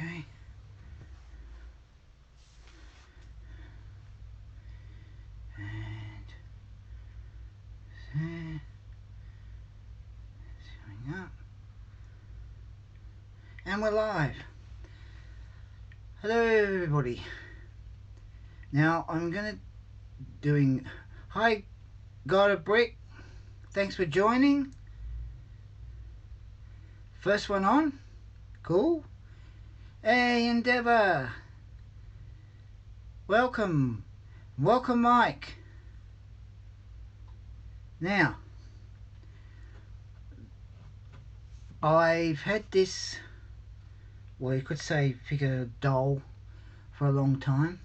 Okay. And there. It's coming up. And we're live. Hello everybody. Now I'm gonna doing hi got a brick. Thanks for joining. First one on. Cool. Hey Endeavour. Welcome. Welcome Mike. Now I've had this, well you could say figure doll for a long time.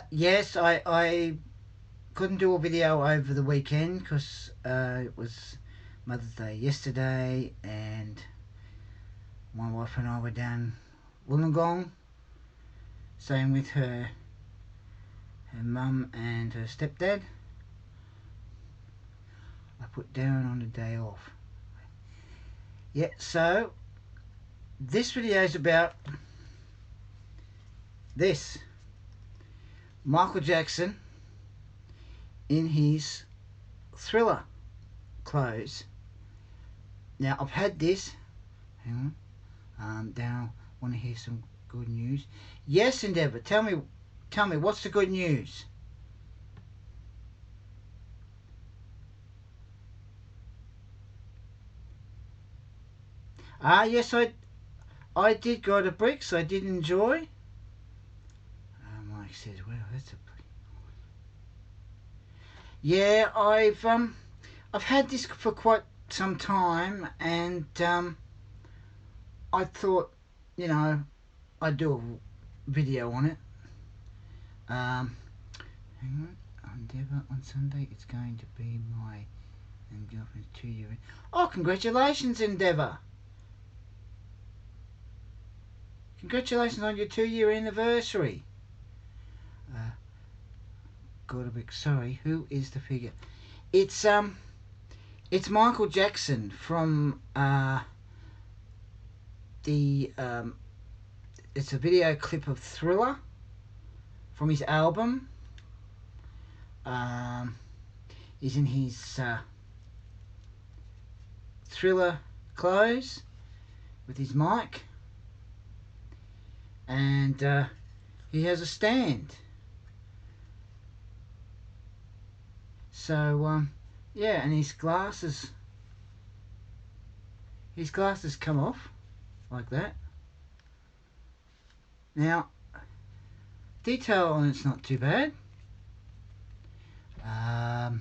Yes, I couldn't do a video over the weekend because it was Mother's Day yesterday and my wife and I were down Wollongong staying with her mum and her stepdad. I put down on the day off. Yeah, so this video is about this. Michael Jackson in his Thriller clothes. Now I've had this. Hang on. Now want to hear some good news. Yes, Endeavour. Tell me what's the good news? Yes, I did go to Bricks. I did enjoy. Mike says, "Well, that's a pretty." Yeah, I've had this for quite some time, and I thought, you know, I'd do a video on it. Hang on, Endeavour on Sunday. It's going to be my girlfriend's 2-year. Oh, congratulations, Endeavour! Congratulations on your 2-year anniversary. Got a bit sorry. Who is the figure? It's Michael Jackson from it's a video clip of Thriller from his album. He's in his Thriller clothes with his mic, and he has a stand. So yeah, and his glasses come off like that. Now detail on it's not too bad. Endeavour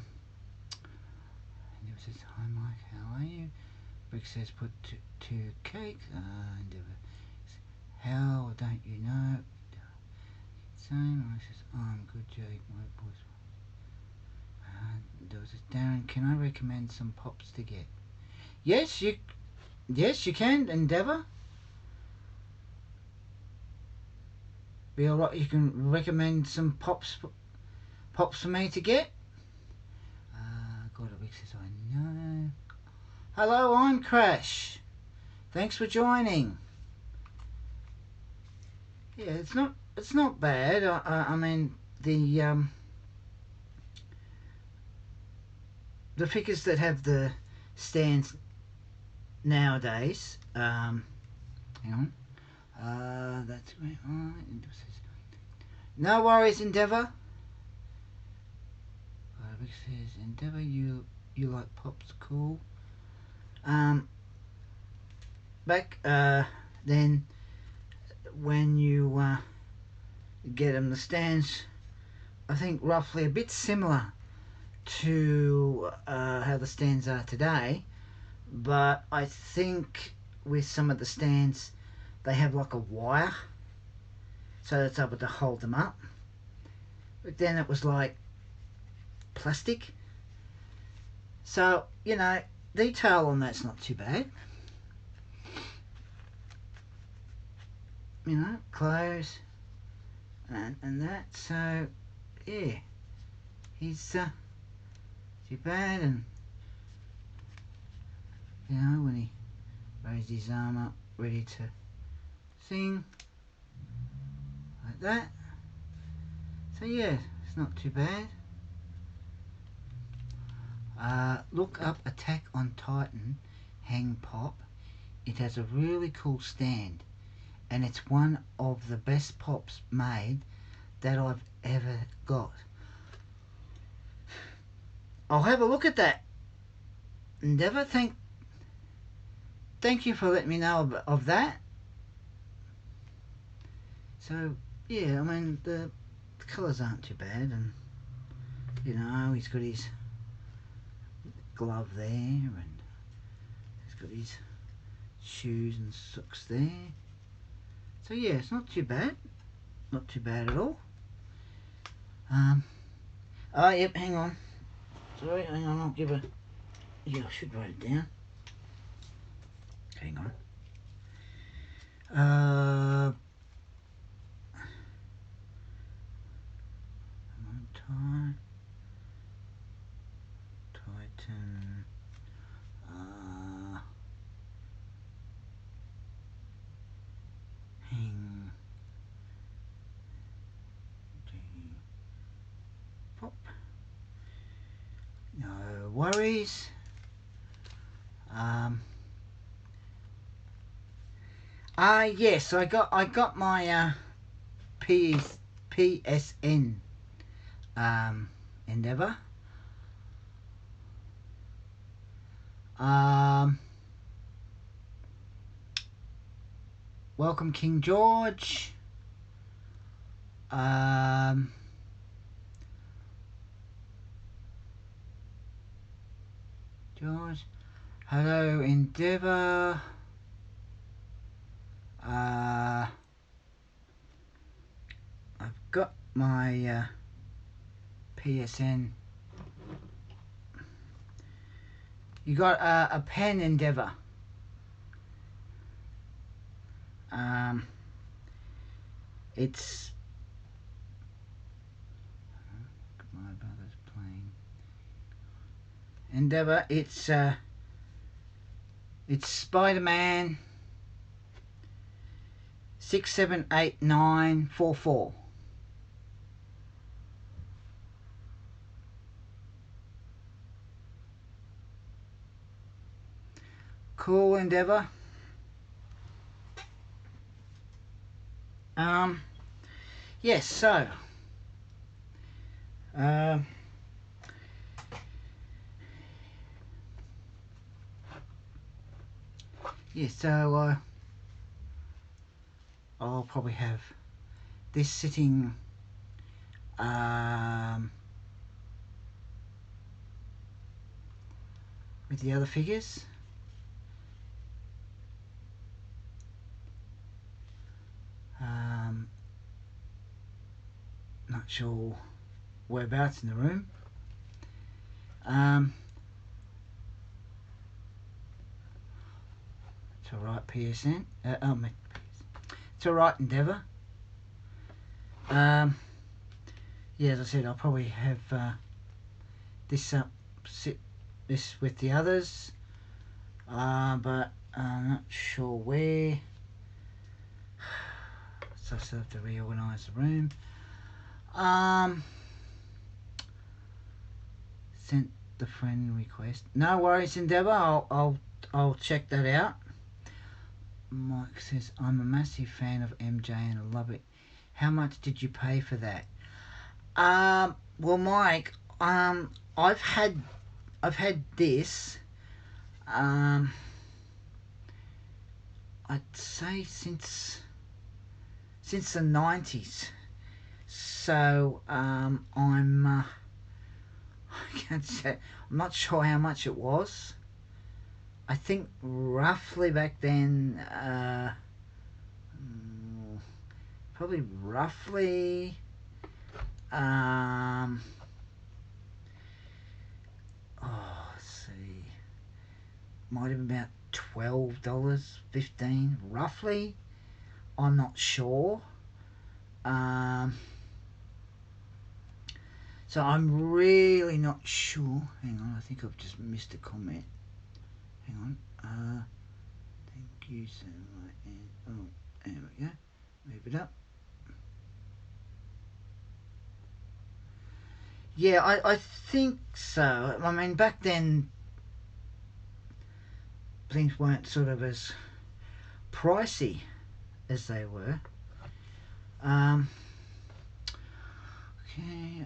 says, "Hi Mike, how are you?" Brick says, "Put two cakes." Endeavour says, "How don't you know?" Same. Mike says, "Oh, I'm good, Jake. My boys." Endeavour says, "Darren, can I recommend some pops to get?" Yes, you can, Endeavour. Be alright. You can recommend some pops for me to get. God, a week says, "I know." Hello, I'm Crash. Thanks for joining. Yeah, it's not bad. I mean the figures that have the stands nowadays. Hang on. That's right. No worries, Endeavour. Rick says, "Endeavour, you like pops, cool." Back then, when you get them, the stands, I think roughly a bit similar to how the stands are today, but I think with some of the stands they have like a wire so it's able to hold them up, but then it was like plastic. So, you know, detail on that's not too bad. You know, clothes and that. So yeah, he's too bad. And you know, when he Raise his arm up, ready to sing. Like that. So yeah, it's not too bad. Look up Attack on Titan Hang Pop. It has a really cool stand, and it's one of the best pops made that I've ever got. I'll have a look at that. Endeavour, thank you for letting me know of that. So yeah, I mean the colours aren't too bad, and you know he's got his glove there, and he's got his shoes and socks there. So yeah, it's not too bad. Not too bad at all. Oh yep, hang on. Sorry, hang on, I'll give a... Yeah, I should write it down. Hang on. Titan. Hang. Pop. No worries. Yes, I got my PSN Endeavour. Welcome King George. George. Hello Endeavour. I've got my PSN. You got a pen, Endeavour. It's my brother's playing Endeavour. It's Spider-Man 678944. Cool, Endeavour. Yes, so yes, so I'll probably have this sitting with the other figures. Not sure whereabouts in the room. It's alright, PSN. It's alright, Endeavour. Yeah, as I said, I'll probably have this sit this with the others, but I'm not sure where. So I still have to reorganise the room. Sent the friend request. No worries, Endeavour. I'll check that out. Mike says, I'm a massive fan of MJ and I love it. How much did you pay for that? Well, Mike, I've had this. I'd say since the 90s. So I'm I can't say. I'm not sure how much it was. I think roughly back then, probably roughly, let's see, might have been about $12, $15, roughly. I'm not sure. So I'm really not sure. Hang on, I think I've just missed a comment. Hang on. use them right and oh, there we go. Move it up. Yeah, I think so. I mean, back then things weren't sort of as pricey as they were. Okay,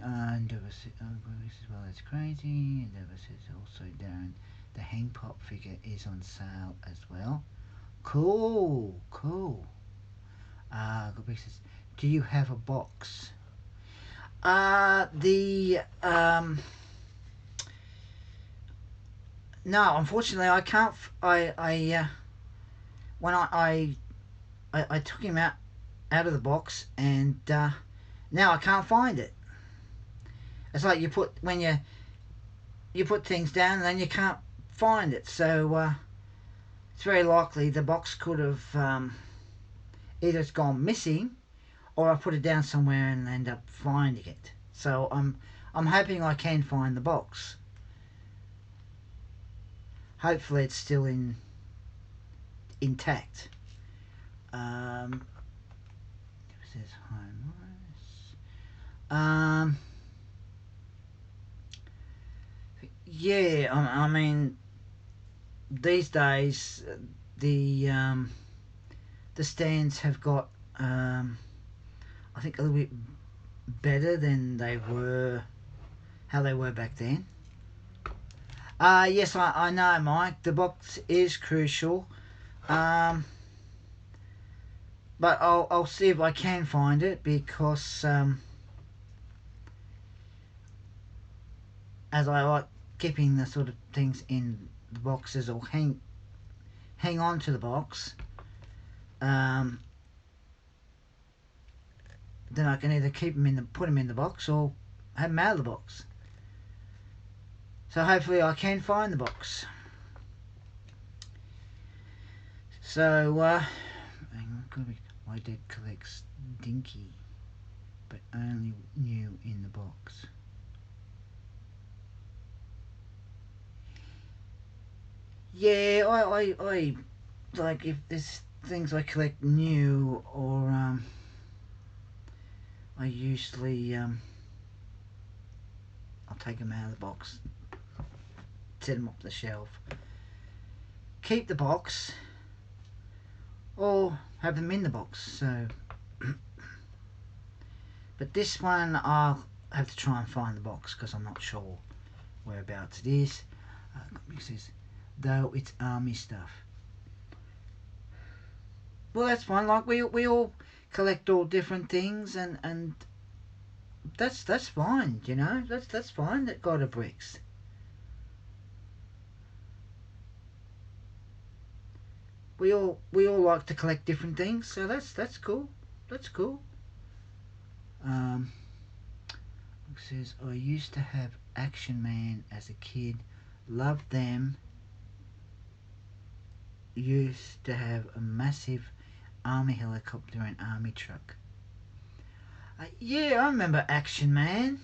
Endeavour says, well, that's crazy. Endeavour says also, Darren, the hang pop figure is on sale as well. Cool. Goodbeck says, do you have a box? No, unfortunately, I can't. When I took him out of the box, and now I can't find it. It's like when you put things down, and then you can't find it. So it's very likely the box could have either it's gone missing, or I put it down somewhere and end up finding it. So I'm hoping I can find the box. Hopefully it's still intact. It says hi, Morris. Yeah, I mean, these days the stands have got I think a little bit better than how they were back then. Yes, I know, Mike. The box is crucial. But I'll see if I can find it, because as I like keeping the sort of things in the boxes, or hang on to the box, then I can either put them in the box, or have them out of the box. So hopefully I can find the box. So my dad collects Dinky, but only new in the box. Yeah, I like, if there's things I collect new, or I usually I'll take them out of the box, set them off the shelf, keep the box, or have them in the box. So but this one I'll have to try and find the box, because I'm not sure whereabouts it is. It says, though it's army stuff. Well, that's fine. Like, we all collect all different things, and that's fine. You know, that's fine. That God of bricks. We all like to collect different things, so that's cool. That's cool. It says, I used to have Action Man as a kid. Loved them. Used to have a massive army helicopter and army truck. Yeah, I remember Action Man.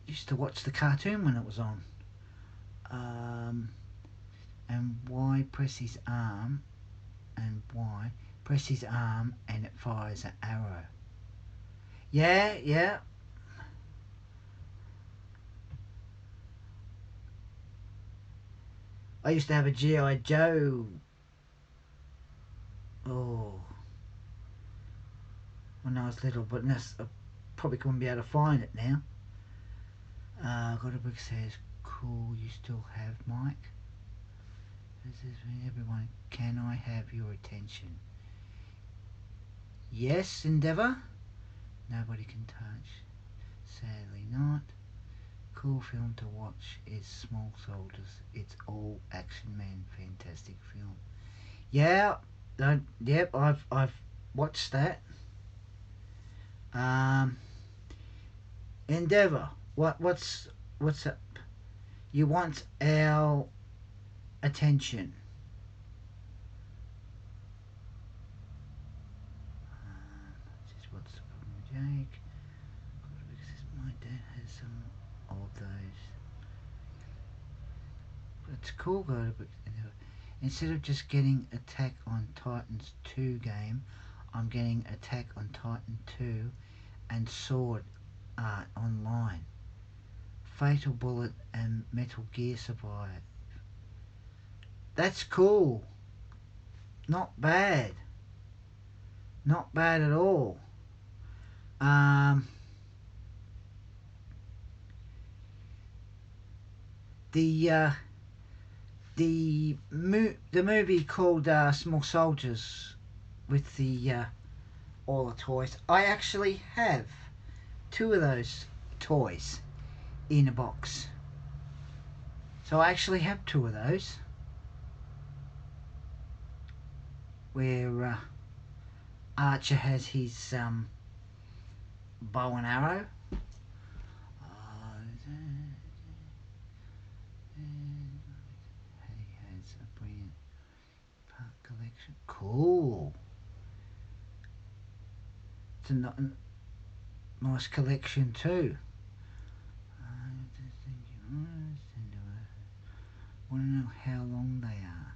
Used to watch the cartoon when it was on. And why press his arm, and why press his arm and it fires an arrow. Yeah. I used to have a G.I. Joe. Oh, when I was little, but I probably couldn't be able to find it now. Godabrick says, cool, you still have Mike? This is everyone. Can I have your attention? Yes, Endeavour. Nobody can touch. Sadly not. Cool film to watch is Small Soldiers. It's all Action Man. Fantastic film. Yeah. Yep. I've watched that. Endeavour. What's up? You want our attention? This is what's the problem with Jake. My dad has some of those. It's cool, but instead of just getting Attack on Titans 2 game, I'm getting Attack on Titan 2 and Sword Art Online. Fatal Bullet and Metal Gear Survive. That's cool. Not bad. Not bad at all. The movie called Small Soldiers with the all the toys. I actually have 2 of those toys in a box. So I actually have 2 of those. Where Archer has his bow and arrow. He has a brilliant part collection. Cool. It's a nice collection too. Want to know how long they are?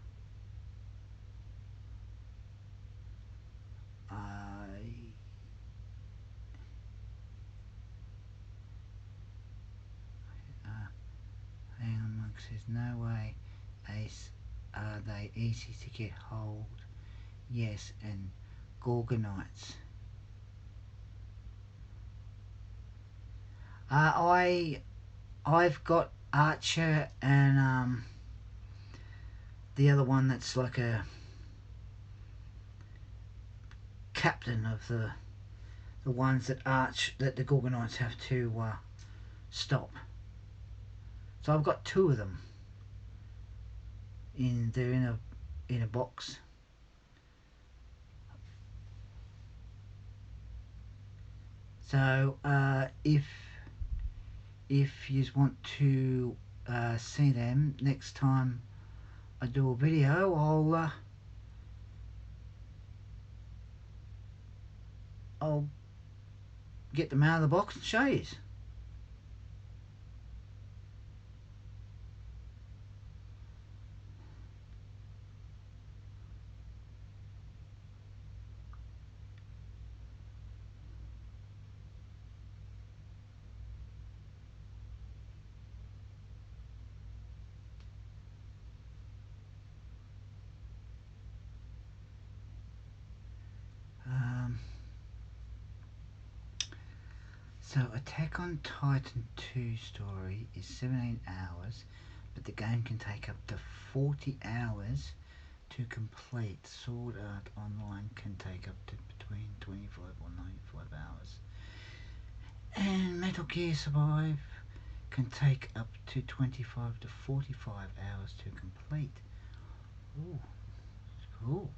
Hang on, Monk says, no way, Ace. Are they easy to get hold? Yes, and Gorgonites. I've got Archer and the other one that's like a captain of the ones that the Gorgonites have to stop. So I've got 2 of them. They're in a box. So if you want to see them next time I do a video, I'll get them out of the box and show you. So Attack on Titan 2 story is 17 hours, but the game can take up to 40 hours to complete. Sword Art Online can take up to between 25 or 95 hours. And Metal Gear Survive can take up to 25 to 45 hours to complete. Ooh, that's cool.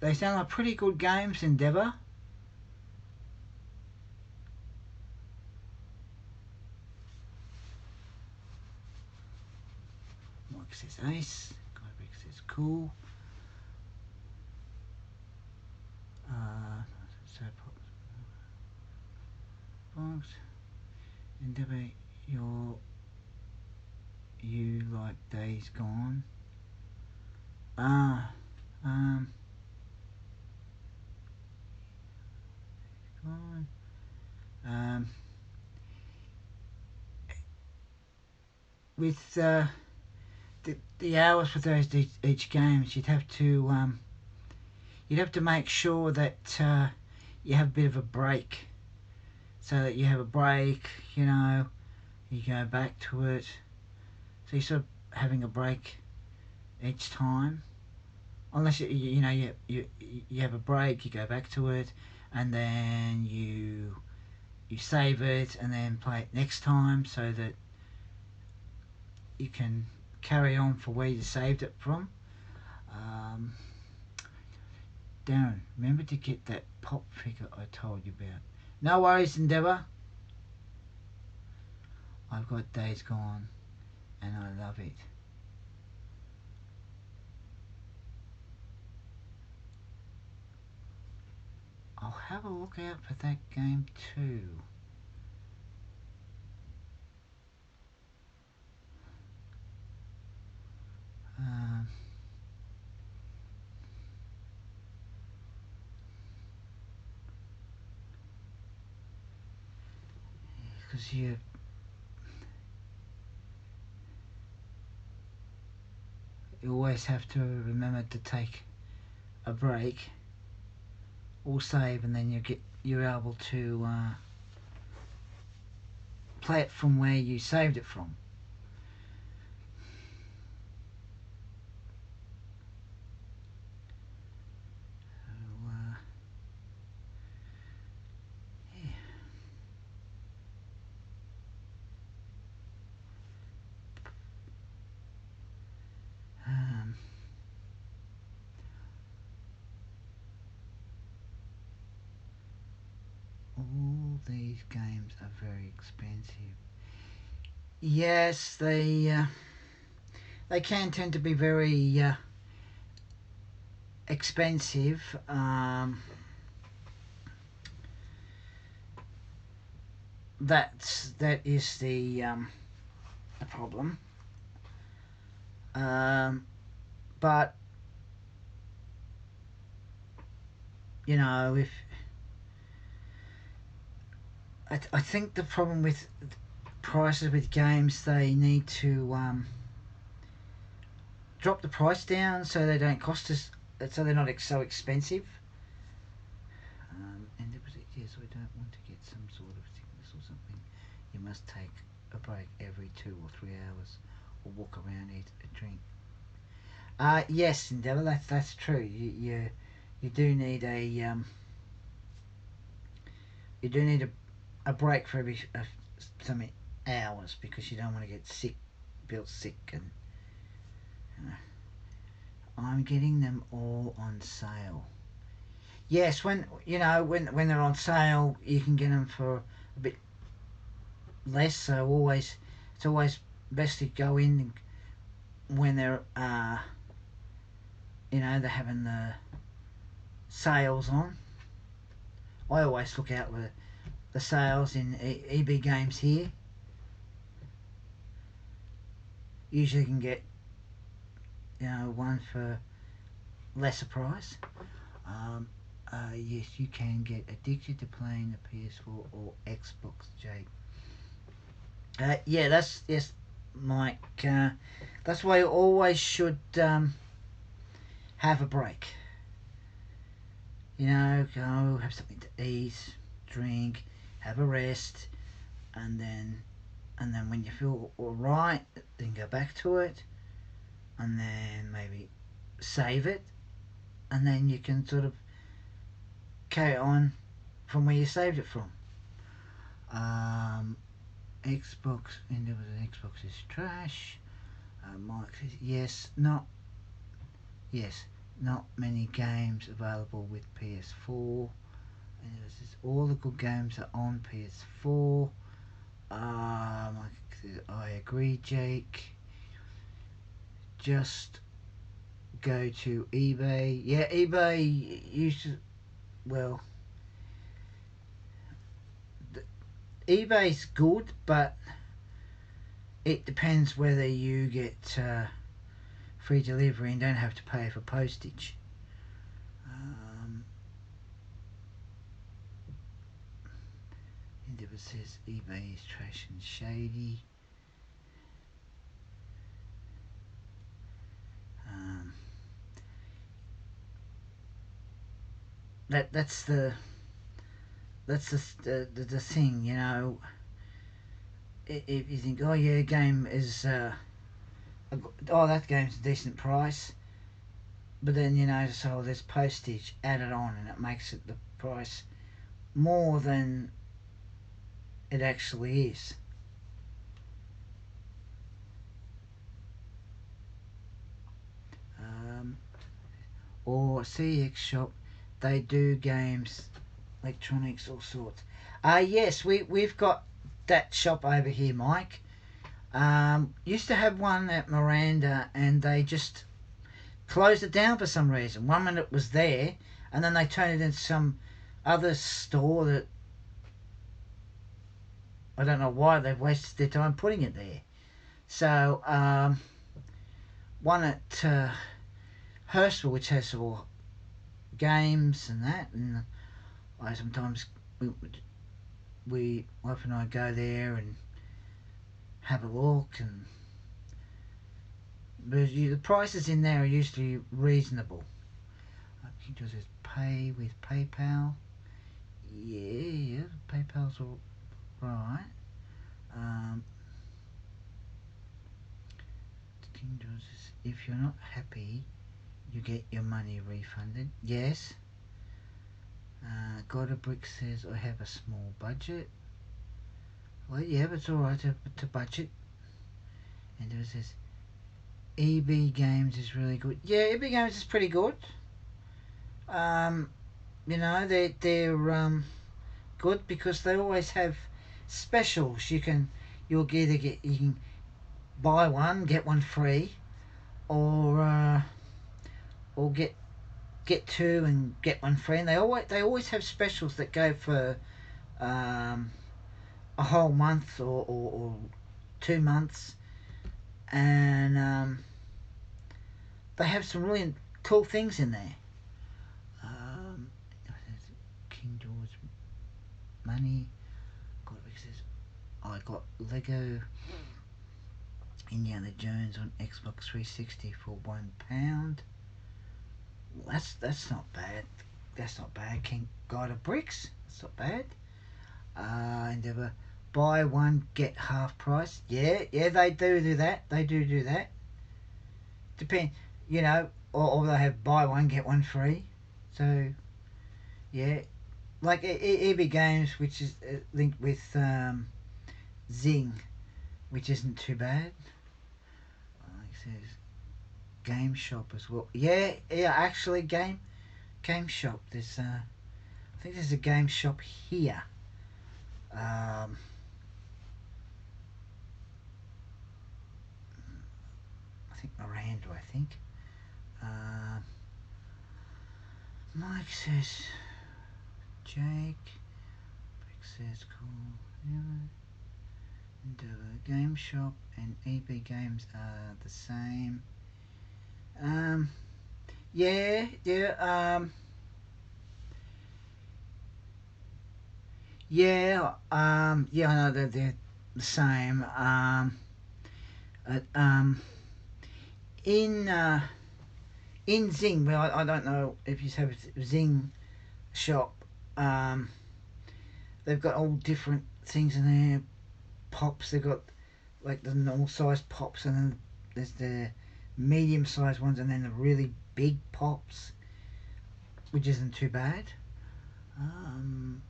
They sound like pretty good games, Endeavour. Mike says ace. Guybeck says cool. So box. Endeavour, you like Days Gone? With the hours for those each games, you'd have to make sure that you have a bit of a break, so that you have a break. You go back to it. So you're sort of having a break each time, unless you have a break, you go back to it, and then you save it and then play it next time, so that you can carry on for where you saved it from. Darren, remember to get that pop figure I told you about. No worries, Endeavour. I've got Days Gone and I love it. I'll have a look out for that game too. Because you always have to remember to take a break or save, and then you're able to play it from where you saved it from. All these games are very expensive. Yes, they can tend to be very expensive. That is the problem. But you know, if I think the problem with prices with games, they need to drop the price down so they don't cost us, so they're not so expensive. And yes, we don't want to get some sort of sickness or something. You must take a break every 2 or 3 hours, or walk around, eat a drink. Yes, Endeavour, that's true. You do need a a break for every so many hours, because you don't want to get sick, and I'm getting them all on sale. Yes, when they're on sale, you can get them for a bit less. So it's always best to go in when they're they're having the sales on. I always look out for the sales in EB Games here. Usually you can get one for lesser price. Yes, you can get addicted to playing the PS4 or Xbox, Jake. Yeah, yes, Mike. That's why you always should have a break. Go have something to eat, drink, have a rest, and then when you feel alright, then go back to it, and then maybe save it, and then you can sort of carry on from where you saved it from. Xbox, Xbox is trash. Mike says not many games available with PS4. And it says all the good games are on PS4. Mike says, I agree, Jake. Just go to eBay. Yeah, eBay used to, well, eBay's good, but it depends whether you get free delivery and don't have to pay for postage. Endeavour says eBay is trash and shady. That's the thing, If you think, oh yeah, game is that game's a decent price, but then so there's postage added on, and it makes it the price more than it actually is. Or CX Shop, they do games, electronics, all sorts. Yes, we've got that shop over here, Mike. Used to have one at Miranda, and they just closed it down for some reason. 1 minute it was there, and then they turned it into some other store that I don't know why they've wasted their time putting it there. So one at Hurstville, which has all games and that, and I sometimes we wife and I go there and have a look, and but the prices in there are usually reasonable. He does his pay with PayPal. Yeah, PayPal's all right. King does this. If you're not happy, you get your money refunded. Yes. God of Brick says I have a small budget. Well, yeah, but it's alright to budget. And it says EB Games is really good. Yeah, EB Games is pretty good. You know, they're good because they always have specials. You can buy one get one free, or get two and get one free. And they always have specials that go for a whole month or 2 months, and they have some really cool things in there. King George money. I got Lego Indiana Jones on Xbox 360 for £1. Well, that's not bad. That's not bad. King God of Bricks. That's not bad. Endeavour, buy one get half price. Yeah, they do that. They do that. Depend, you know, or they have buy one get one free. So, yeah, like EB Games, which is linked with Zing, which isn't too bad. It says Game Shop as well. Yeah, actually Game Shop. There's I think there's a Game Shop here. I think Miranda. I think. Mike says Jake. Rick says cool. Yeah. The Game Shop and EB Games are the same. Yeah. Yeah, I know that they're the same. In in Zing, well, I don't know if you have a Zing shop. They've got all different things in there. Pops, they've got like the normal size pops, and then there's the medium sized ones, and then the really big pops, which isn't too bad.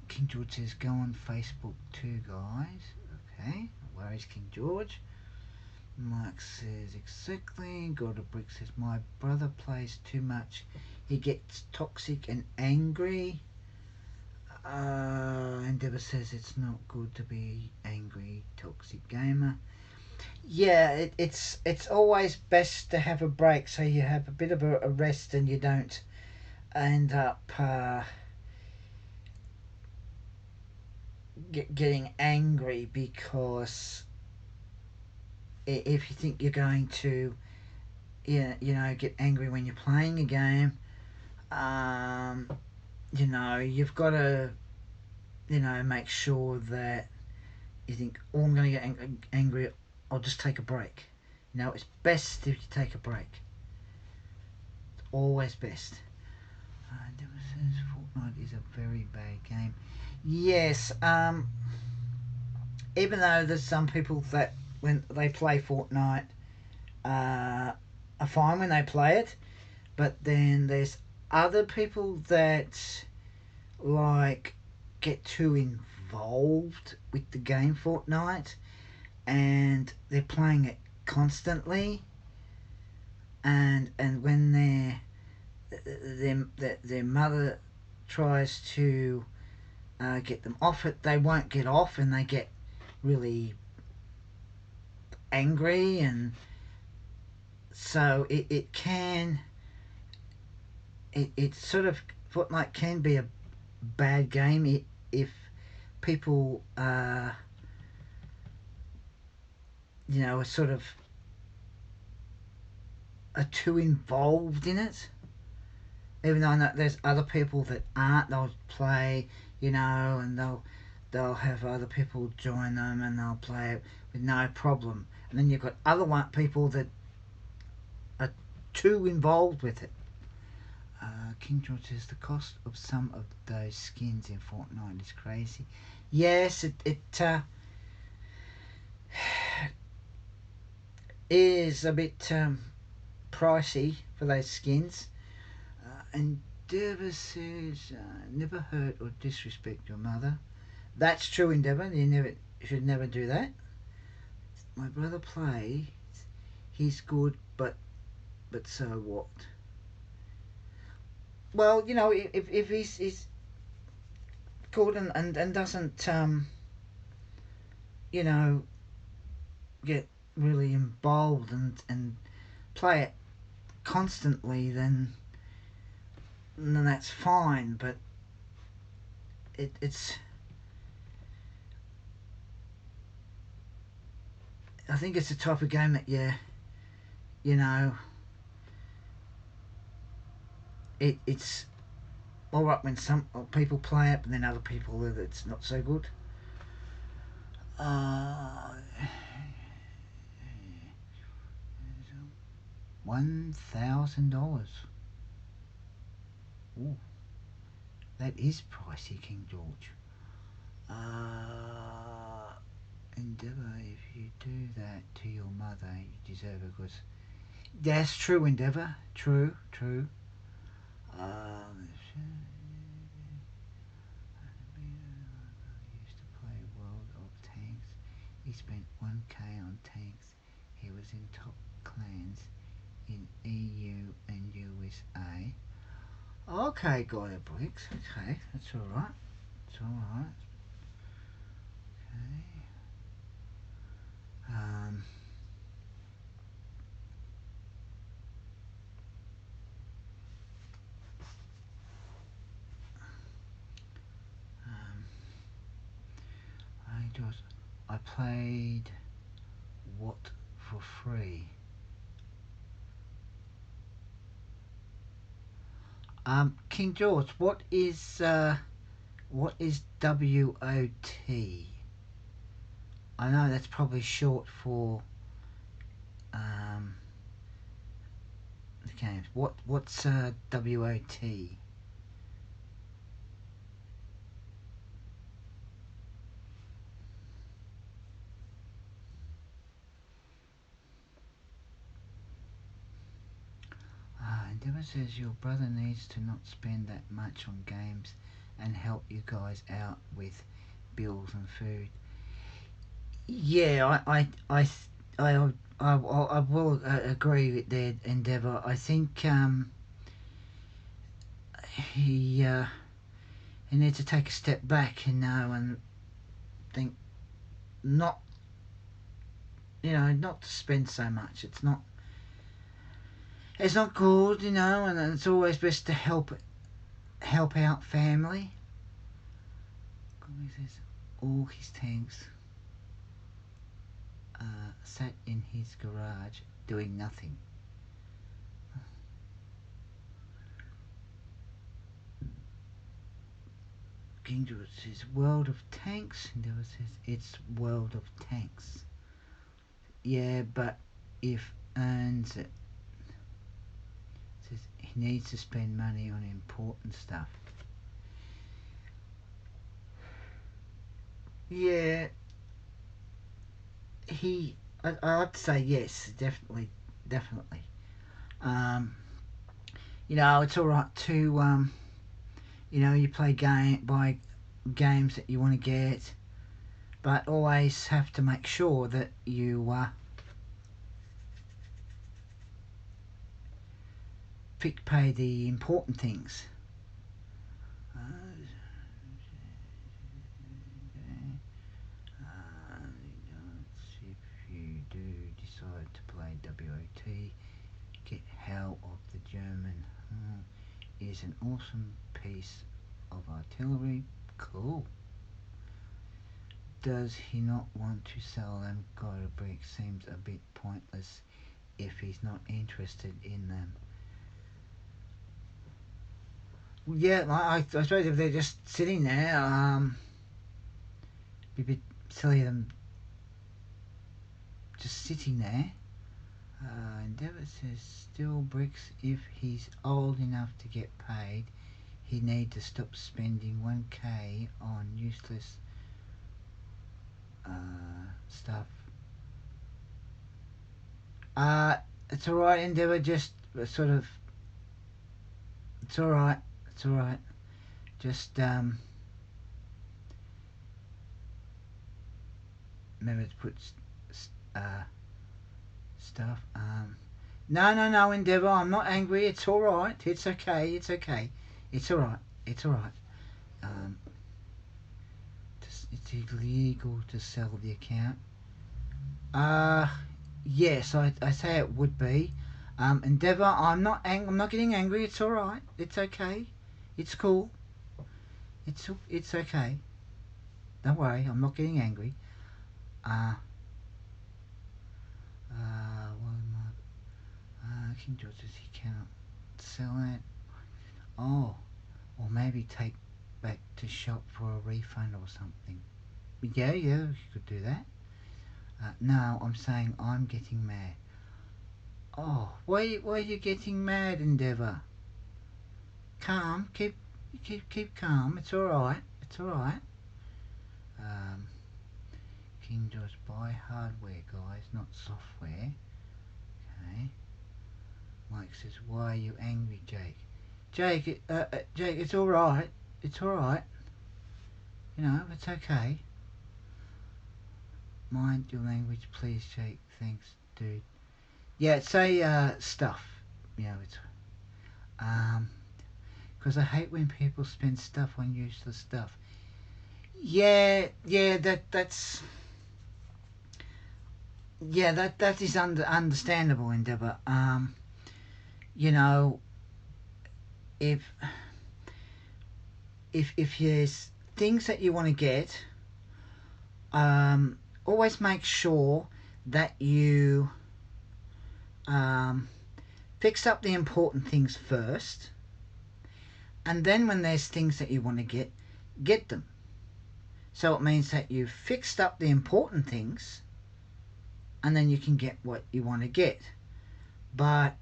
King George says go on Facebook too, guys. Okay, no worries, King George. Mark says exactly. God of Brick says my brother plays too much. He gets toxic and angry. Endeavour says it's not good to be angry, toxic gamer. Yeah, it's always best to have a break, so you have a bit of a rest and you don't end up getting angry, because if you think you're going to get angry when you're playing a game, you've got to make sure that you think, oh, I'm going to get angry, I'll just take a break. It's best if you take a break. It's always best. Devil says Fortnite is a very bad game. Yes, even though there's some people that when they play Fortnite are fine when they play it, but then there's other people that like get too involved with the game Fortnite, and they're playing it constantly, and when their mother tries to get them off it, they won't get off, and they get really angry, and so it sort of, Fortnite can be a bad game if people are sort of are too involved in it. Even though I know there's other people that aren't, they'll play, and they'll have other people join them and they'll play it with no problem. And then you've got other people that are too involved with it. King George says the cost of some of those skins in Fortnite is crazy. Yes, it is a bit pricey for those skins. And Endeavour says, never hurt or disrespect your mother. That's true, Endeavour. You should never do that. My brother plays. He's good, but so what? Well, if he's good and doesn't, get really involved and play it constantly, then that's fine. But it's I think it's a type of game that it's all right when some people play it, but then other people it's not so good. $1,000. Ooh, that is pricey, King George. Endeavour, if you do that to your mother, you deserve it. Because that's true, Endeavour. True. Used to play World of Tanks. He spent 1k on tanks. He was in top clans in EU and USA. Okay, got it, Briggs. Okay, that's alright. It's alright. Okay. I played what for free? King George, what is WOT? I know that's probably short for the games. What's WOT? Endeavour says your brother needs to not spend that much on games and help you guys out with bills and food. Yeah, I will agree with that, Endeavour. I think he needs to take a step back, and think not to spend so much. It's not good, and it's always best to help out family. He says all his tanks sat in his garage doing nothing. King George says World of Tanks. Endeavour says it's World of Tanks. Yeah, but if earns it, says he needs to spend money on important stuff. Yeah, I'd say yes, definitely. It's all right to you buy games that you want to get, but always have to make sure that you pay the important things. If you do decide to play WOT, get Hell of the German. Is an awesome piece of artillery. Cool. Does he not want to sell them? God, a brick seems a bit pointless if he's not interested in them. Yeah, I suppose if they're just sitting there, be a bit silly of them just sitting there. Endeavour says still bricks. If he's old enough to get paid, he need to stop spending 1k on useless stuff. It's alright, Endeavour, just sort of, it's alright, just remember to put stuff. No, Endeavour, I'm not angry, it's alright, it's okay, it's alright, it's illegal to sell the account. Yes, I say it would be. Endeavour, I'm not getting angry, it's alright, it's okay, it's cool, it's okay, don't worry, I'm not getting angry. King George says he cannot sell it. Oh, or maybe take back to shop for a refund or something. Yeah, you could do that. No, I'm saying I'm getting mad. Oh, why are you getting mad, Endeavour? Calm, keep calm. It's all right. King George, buy hardware, guys, not software. Okay. Mike says, why are you angry, Jake? Jake, it's all right. It's all right. You know, it's okay. Mind your language, please, Jake. Thanks, dude. Yeah, say stuff. You know, it's because I hate when people spend stuff on useless stuff. Yeah, that's that is understandable, Endeavour. You know, if there's things that you want to get, always make sure that you fix up the important things first, and then when there's things that you want to get them. So it means that you've fixed up the important things, and then you can get what you want to get. But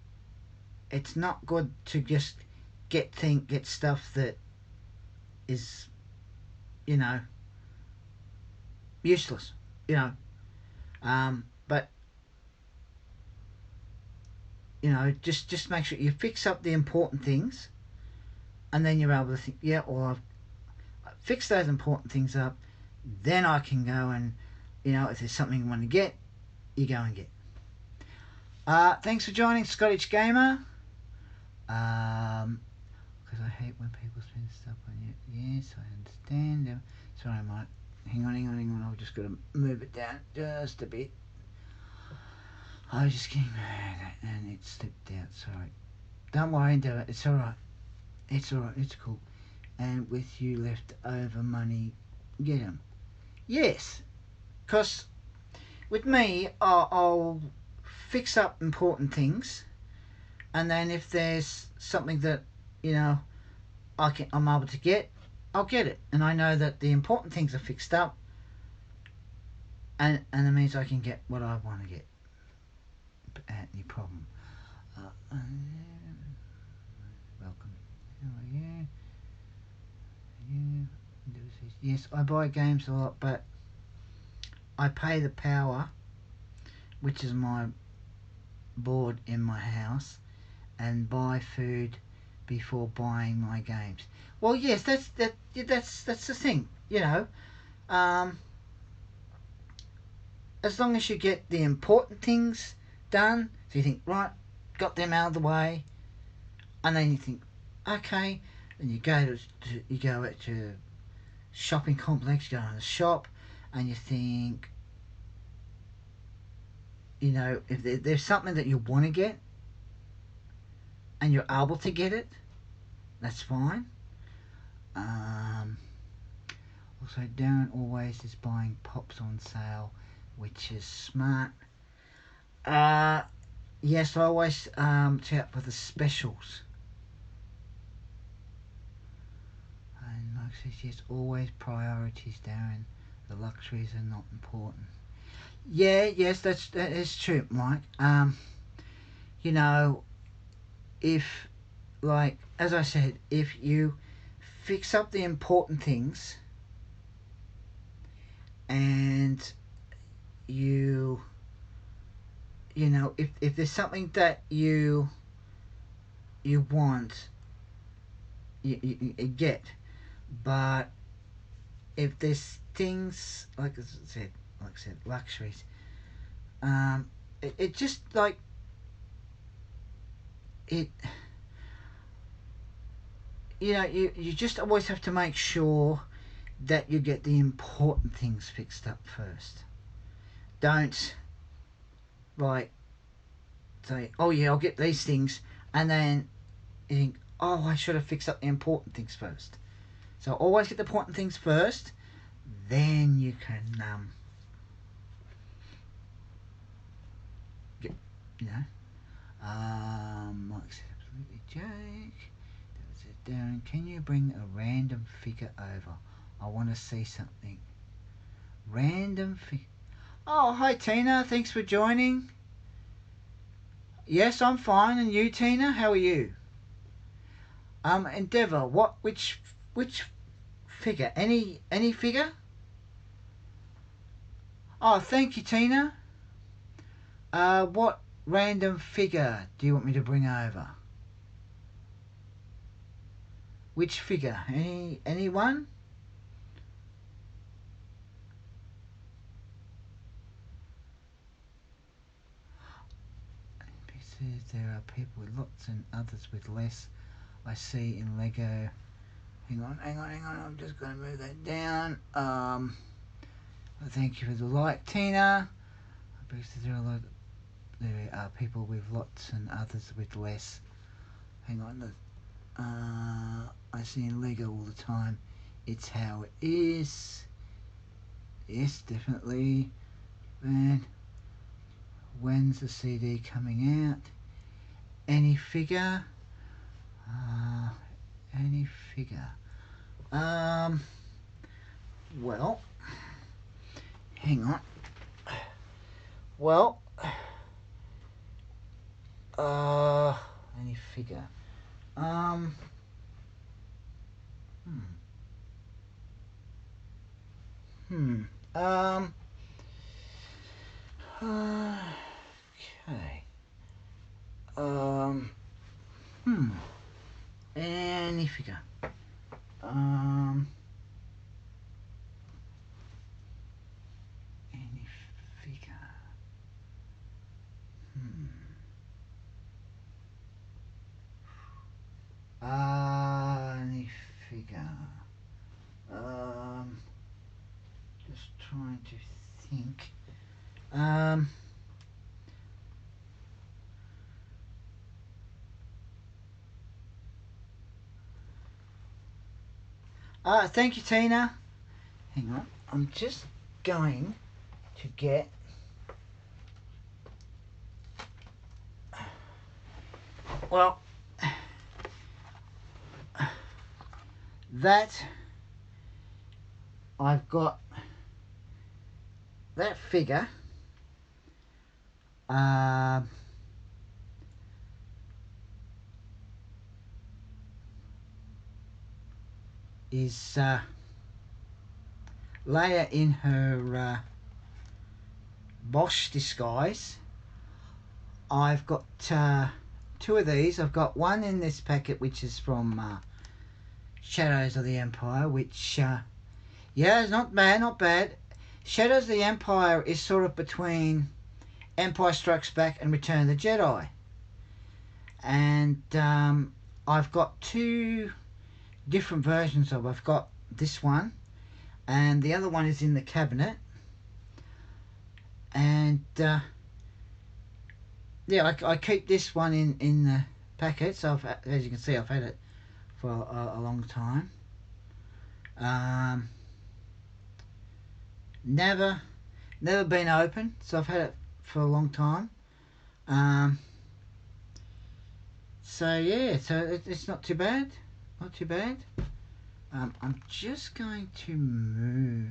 it's not good to just get stuff that is, you know, useless, you know. But you know, just make sure you fix up the important things, and then you're able to think, yeah, well, I've fixed those important things up, then I can go and, you know, if there's something you want to get, you go and get. Thanks for joining, Scottish Gamer. Because I hate when people spend stuff on you. Yes, I understand. Sorry, mate. Hang on. I've just got to move it down just a bit. I was just getting mad and it slipped out. Sorry. Don't worry, Endeavour. It's alright. It's cool. And with you left over money, get them. Yes. Because with me, I'll fix up important things, and then if there's something that, you know, I'm able to get, I'll get it, and I know that the important things are fixed up, and it means I can get what I want to get. Any problem? Welcome. Yes, I buy games a lot, but I pay the power, which is my board in my house, and buy food before buying my games. Well, yes, that's the thing, you know. As long as you get the important things done, so you think, right, got them out of the way, and then you think, okay, then you go to shopping complex, you go to the shop, and you think, you know, if there's something that you want to get and you're able to get it, that's fine. Also, Darren always is buying pops on sale, which is smart. yes, I always check out for the specials. And like I said, yes, always priorities, Darren. The luxuries are not important. Yeah, yes, that is true, Mike. You know, if, like as I said, if you fix up the important things and you know, if there's something that you want, you get, but if there's things like I said, luxuries, it just like it. You know, you just always have to make sure that you get the important things fixed up first. Don't like say, oh yeah, I'll get these things, and then you think, oh, I should have fixed up the important things first. So always get the important things first, then you can get, you know. Mike said absolutely, Jake. Darren, can you bring a random figure over? I want to see something. Random figure. Oh, hi Tina. Thanks for joining. Yes, I'm fine. And you, Tina? How are you? Endeavour. Which figure? Any figure? Oh, thank you, Tina. What random figure do you want me to bring over? Which figure? Anyone? He says there are people with lots and others with less. I see in Lego. Hang on. I'm just going to move that down. Thank you for the like, Tina. There are people with lots and others with less. Hang on. I see in Lego all the time. It's how it is. Yes, definitely. And when's the CD coming out? Any figure? Any figure? Well, hang on. Well, any figure? Hmm. Okay. Any figure. Any figure. Any figure. Just trying to think. Thank you, Tina. Hang on. I'm just going to get well that I've got that figure is Leia in her Bosch disguise. I've got two of these. I've got one in this packet which is from Shadows of the Empire, which yeah, it's not bad. Shadows of the Empire is sort of between Empire Strikes Back and Return of the Jedi. And I've got two different versions of it. I've got this one, and the other one is in the cabinet. And yeah, I keep this one in the packet. So as you can see, I've had it for a long time. Never been open, so I've had it for a long time. So yeah, so it's not too bad. Not too bad. I'm just going to move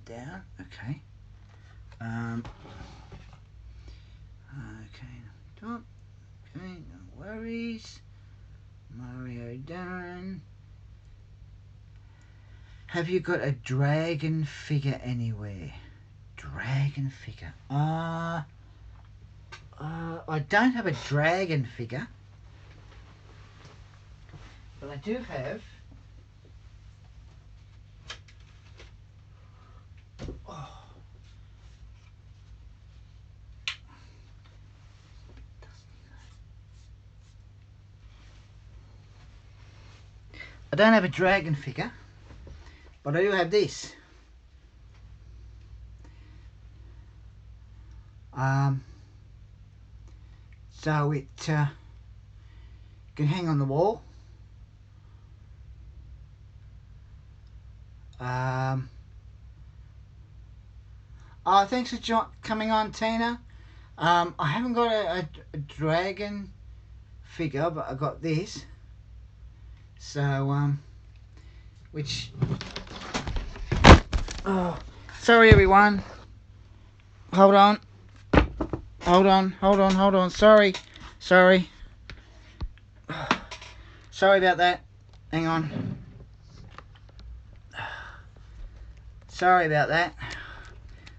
down. Okay. Okay. Okay, no worries. Mario done. Have you got a dragon figure anywhere? Dragon figure. I don't have a dragon figure, but I do have. Oh. I don't have a dragon figure, but I do have this. So it can hang on the wall. Oh, thanks for coming on, Tina. I haven't got a dragon figure, but I got this. So which. Oh, sorry everyone. Hold on. Sorry. Sorry about that. Hang on. Sorry about that.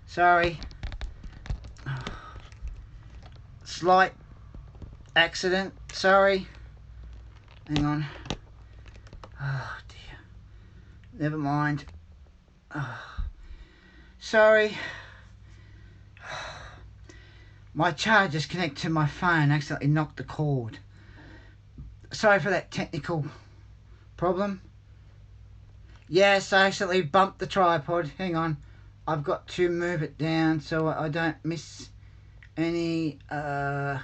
Sorry. Slight accident. Sorry. Hang on. Oh dear. Never mind. Sorry. My charger's connected to my phone. Accidentally knocked the cord. Sorry for that technical problem. Yes, I accidentally bumped the tripod. Hang on. I've got to move it down so I don't miss any. Okay,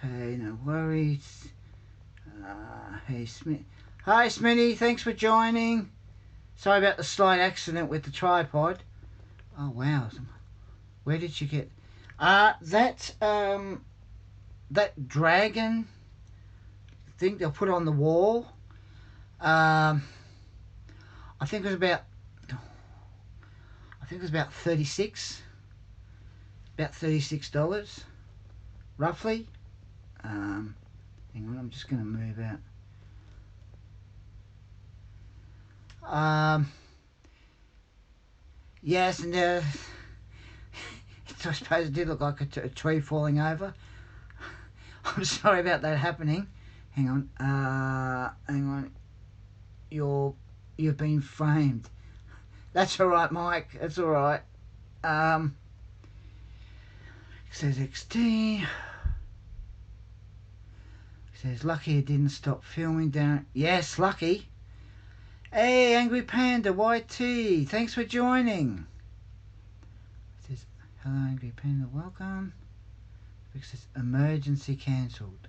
no worries. Hey, Smith. Hi, Smitty. Thanks for joining. Sorry about the slight accident with the tripod. Oh, wow. Where did you get... that dragon thing they'll put on the wall. I think it was about 36. About $36, roughly. Hang on, I'm just going to move out. Yes, and I suppose it did look like a tree falling over. I'm sorry about that happening. Hang on. Hang on. You've been framed. That's all right, Mike. That's all right. It says XT. It says lucky it didn't stop filming down. Yes, lucky. Hey, Angry Panda YT. Thanks for joining. It says hello, Angry Panda. Welcome. It says emergency cancelled.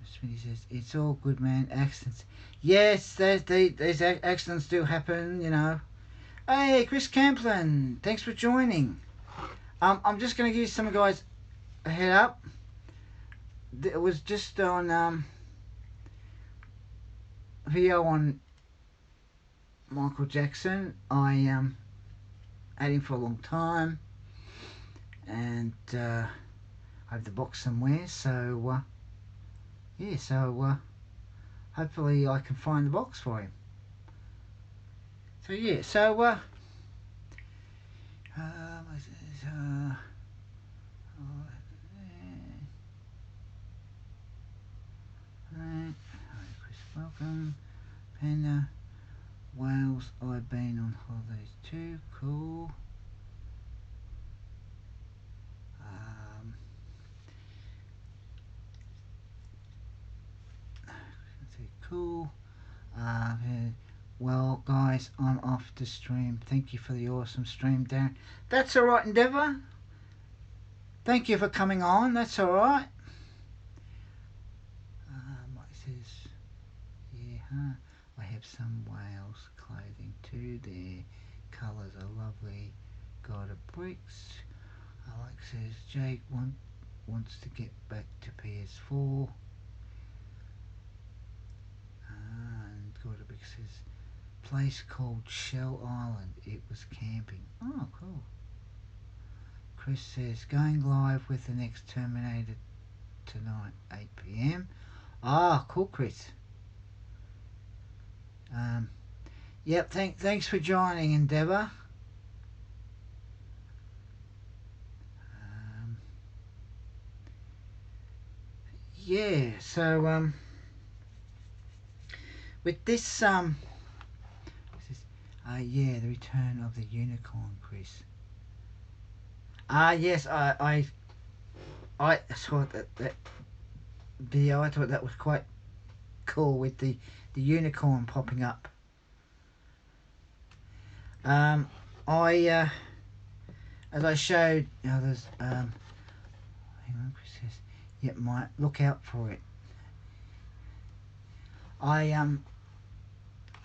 Smitty says it's all good, man. Accidents. Yes, these accidents do happen, you know. Hey, Chris Camplin, thanks for joining. I'm just going to give some guys a head up. It was just on video on Michael Jackson. I had him for a long time, and I have the box somewhere. So yeah, so hopefully I can find the box for him. So yeah, so Chris, welcome. Panda, Wales, I've been on holidays too. Cool. Cool. Well, guys, I'm off to stream. Thank you for the awesome stream, Darren. That's all right, Endeavour. Thank you for coming on. That's all right. What says? Yeah, huh? I have some Wales clothing too. They're colours are lovely. God of Bricks. Alex says Jake wants to get back to PS4. And God of Bricks says place called Shell Island. It was camping. Oh, cool. Chris says going live with the next Terminator tonight, 8 p.m. Ah, cool, Chris. Yep. Thanks for joining, Endeavour. Yeah. So with this yeah, the return of the unicorn, Chris. Yes, I saw that video. I thought that was quite cool with the unicorn popping up. As I showed others, hang on, Chris says, yep, might look out for it.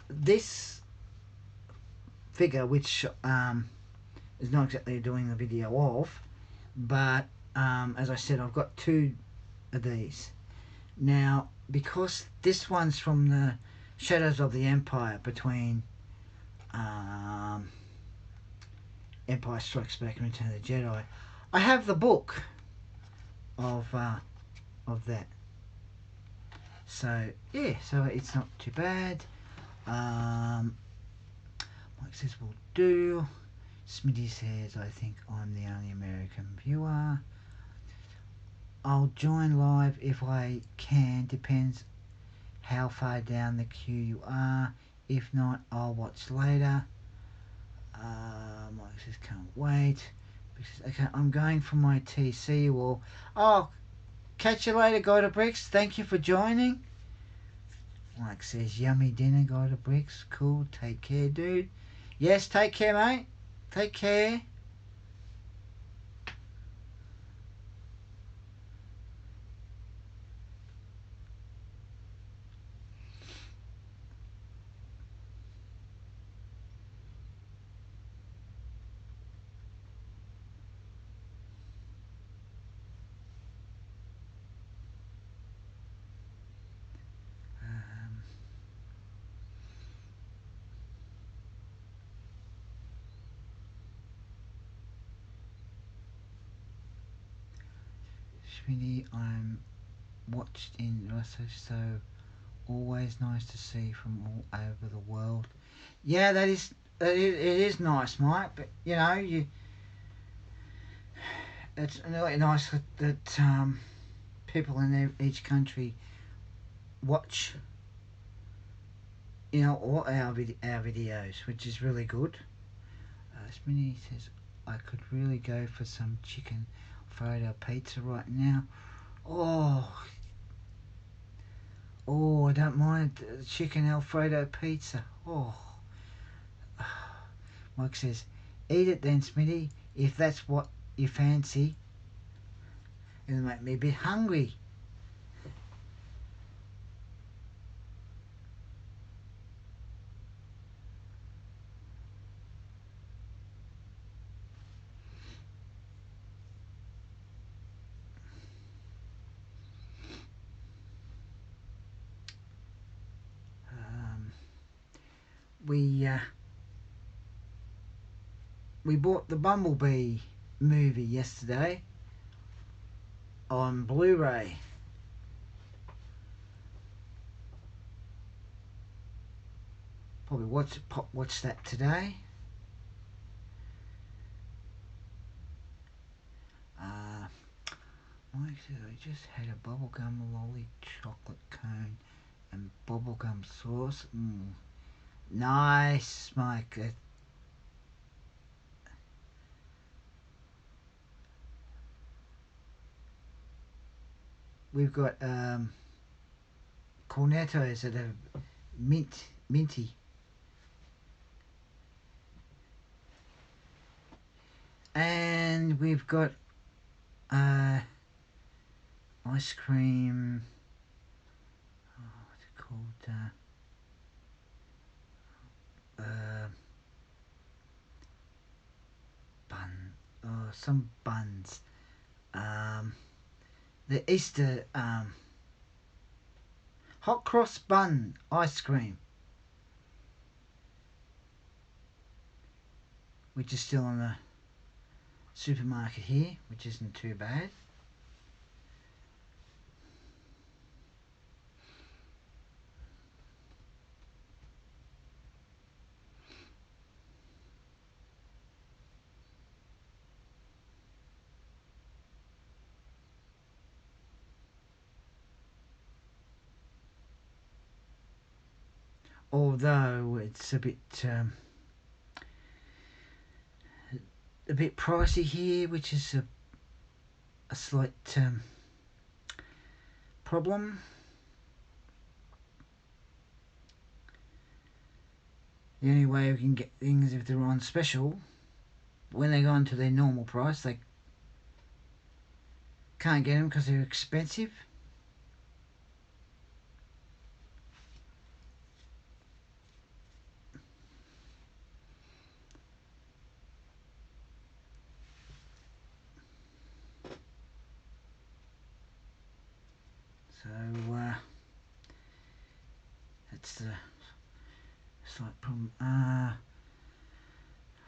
This figure, which is not exactly doing the video of, but as I said, I've got two of these. Now, because this one's from the Shadows of the Empire between Empire Strikes Back and Return of the Jedi, I have the book of that. So yeah, so it's not too bad. Mike says we'll do. Smitty says I think I'm the only American viewer. I'll join live if I can. Depends how far down the queue you are. If not, I'll watch later. Mike says can't wait. Okay, I'm going for my tea. See you all. Oh, catch you later, God of Bricks. Thank you for joining. Mike says yummy dinner, God of Bricks. Cool. Take care, dude. Yes, take care, mate. Take care. Smitty, I'm watched in Russia, so always nice to see from all over the world. Yeah, it is nice, Mike. But you know, it's really nice that people in each country watch, you know, all our videos, which is really good. Smitty says I could really go for some chicken Alfredo pizza right now. Oh, I don't mind chicken Alfredo pizza. Oh. Mike says, eat it then, Smitty, if that's what you fancy. It'll make me a bit hungry. We bought the Bumblebee movie yesterday on Blu-ray. Probably watch that today. Mike says I just had a bubblegum lolly chocolate cone and bubblegum sauce. Nice, Mike. We've got cornettos that are minty. And we've got ice cream. What's it called? some buns. The Easter hot cross bun ice cream, which is still in the supermarket here, which isn't too bad. Although it's a bit pricey here, which is a slight problem. The only way we can get things if they're on special, when they go into their normal price, they can't get them because they're expensive. So that's the slight problem.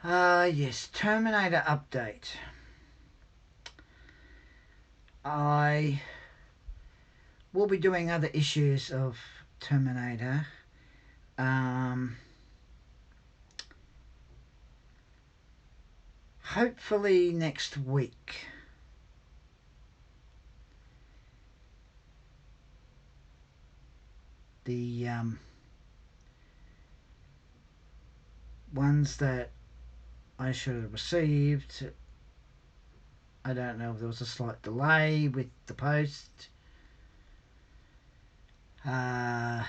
Yes, Terminator update. I will be doing other issues of Terminator. Hopefully next week. The ones that I should have received, I don't know if there was a slight delay with the post. So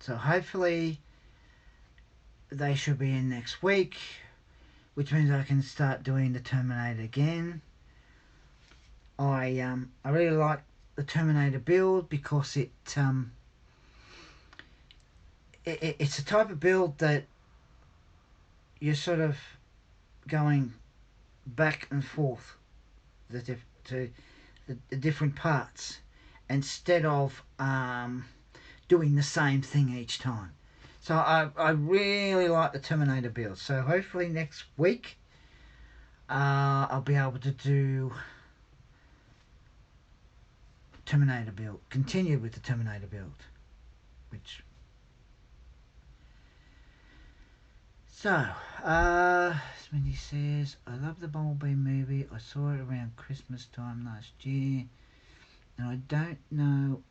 hopefully they should be in next week, which means I can start doing the Terminator again. I really like the Terminator build because it's a type of build that you're sort of going back and forth to the different parts instead of doing the same thing each time. So I really like the Terminator build. So hopefully next week I'll be able to do Terminator build, continue with the Terminator build, which so Smitty says, I love the Bumblebee movie. I saw it around Christmas time last year, and I don't know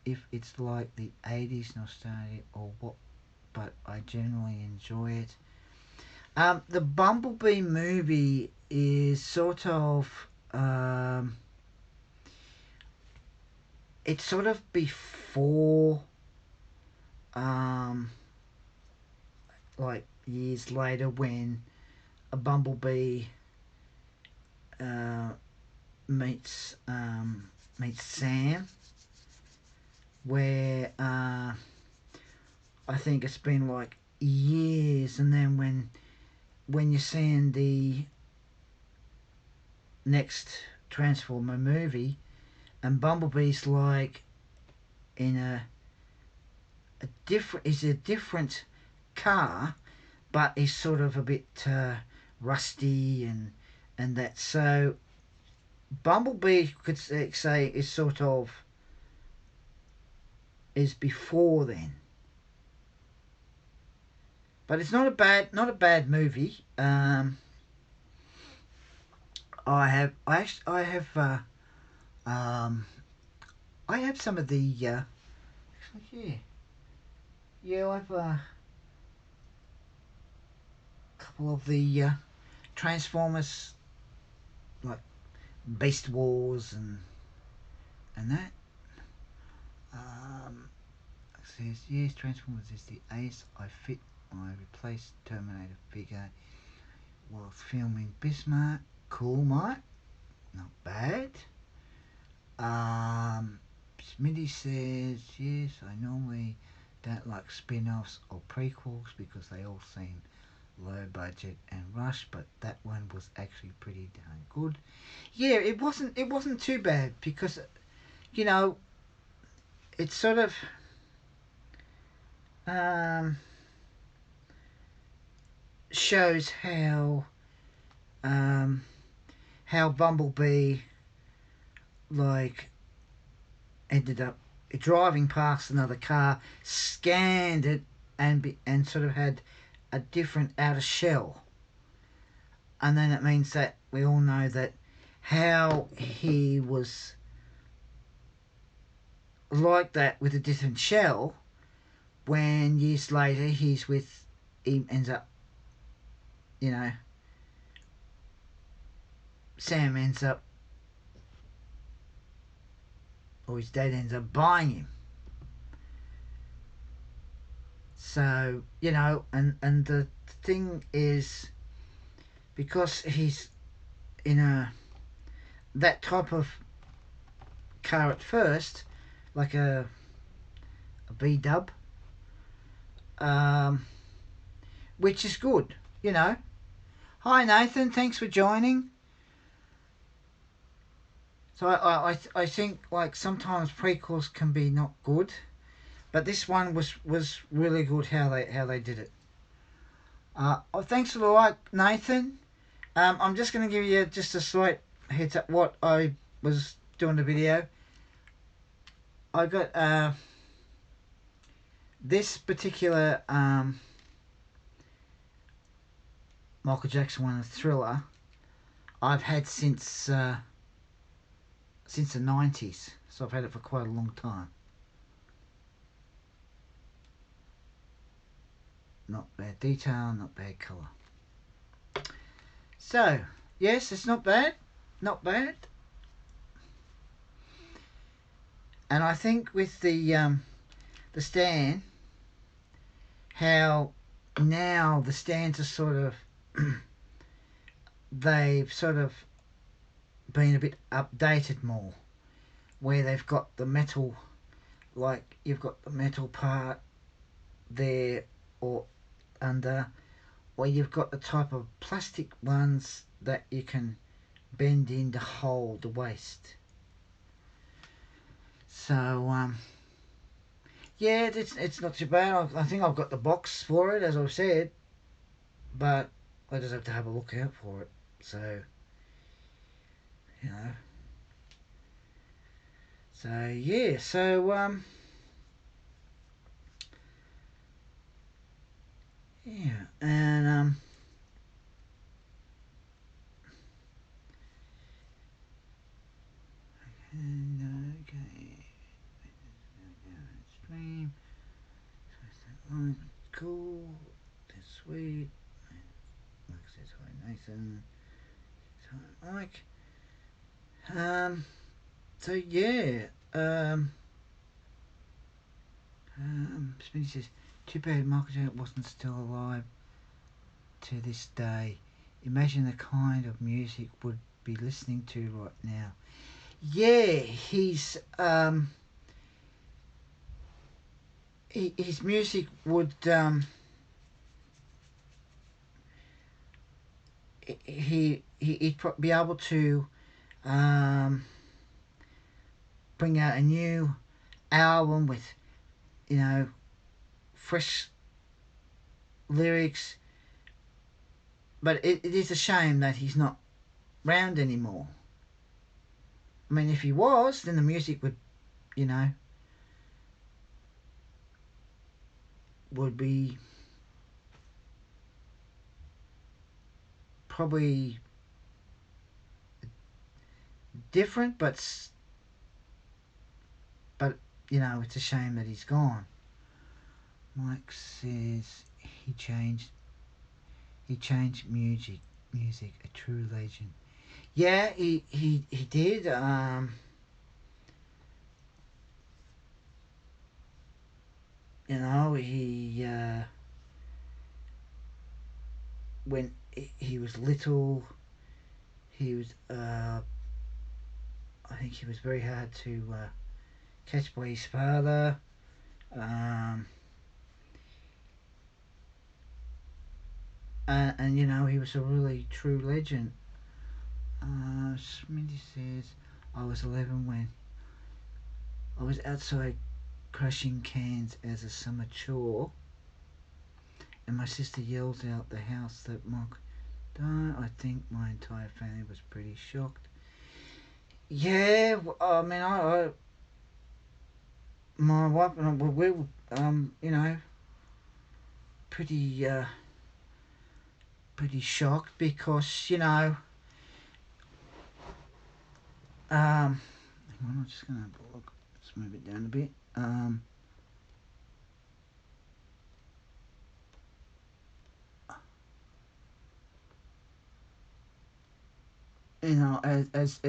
if it's like the 80s nostalgia or what, but I generally enjoy it. The Bumblebee movie is sort of it's sort of before like years later when a bumblebee meets Sam, where I think it's been like years, and then when you're seeing the next Transformer movie, and Bumblebee's like in a different car, but is sort of a bit rusty and that. So Bumblebee could say is sort of is before then, but it's not a bad movie. I have some of the actually, yeah I've couple of the Transformers, like Beast Wars and that. Says yes, Transformers is the ace. I fit my replaced Terminator figure while filming Bismarck. Cool, mate. Not bad. Smitty says yes. I normally don't like spin-offs or prequels because they all seem low budget and rush, but that one was actually pretty darn good. Yeah, it wasn't too bad because you know it sort of um, shows um, how Bumblebee like ended up driving past another car, scanned it, and sort of had a different outer shell, and then it means that we all know that how he was like that with a different shell when years later he ends up, you know, Sam ends up, or his dad ends up buying him. So, you know, and the thing is, because he's in that type of car at first, like a B dub, which is good, you know. Hi Nathan, thanks for joining. So I think like sometimes prequels can be not good, but this one was really good how they did it. Oh, thanks for the like, Nathan. I'm just going to give you just a slight heads up what I was doing the video. I got this particular Michael Jackson one, Thriller. I've had since the 90s, so I've had it for quite a long time. Not bad detail, not bad colour. So, yes, it's not bad. Not bad. And I think with the stand, how now the stands are sort of they've sort of been a bit updated more, where they've got the metal, like you've got the metal part there or under, or you've got the type of plastic ones that you can bend in to hold the waist. So yeah, it's not too bad. I think I've got the box for it, as I've said, but I just have to have a look out for it. So, you know. So yeah, so yeah, and okay, stream, cool, that's sweet. Like says hi Nathan, hi Mike. So yeah, Spinny says, too bad Michael Jackson wasn't still alive to this day. Imagine the kind of music would be listening to right now. Yeah, his music would he'd be able to bring out a new album with, you know, fresh lyrics, but it is a shame that he's not round anymore. I mean, if he was, then the music would, you know, would be probably different, but you know, it's a shame that he's gone. Mike says he changed music, a true legend. Yeah, he did. You know, he when he was little, he was I think he was very hard to catch by his father. Um, and you know, he was a really true legend. Smitty says, I was 11 when I was outside crushing cans as a summer chore, and my sister yells out the house that Mark died. I think my entire family was pretty shocked. Yeah, I mean, my wife and I, we were, you know, pretty, pretty shocked because, you know, hang on, I'm just gonna look. Let's move it down a bit. You know, as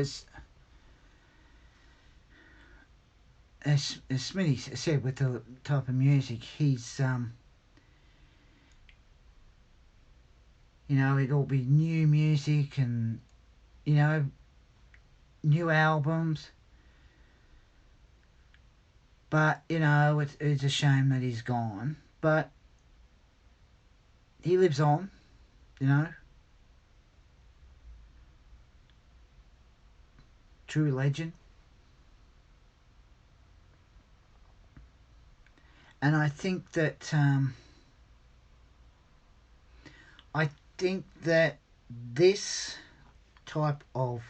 Smitty said, with the type of music, he's you know, it'll be new music and, you know, new albums. But you know, it's a shame that he's gone. But he lives on. You know, true legend. And I think that I think that this type of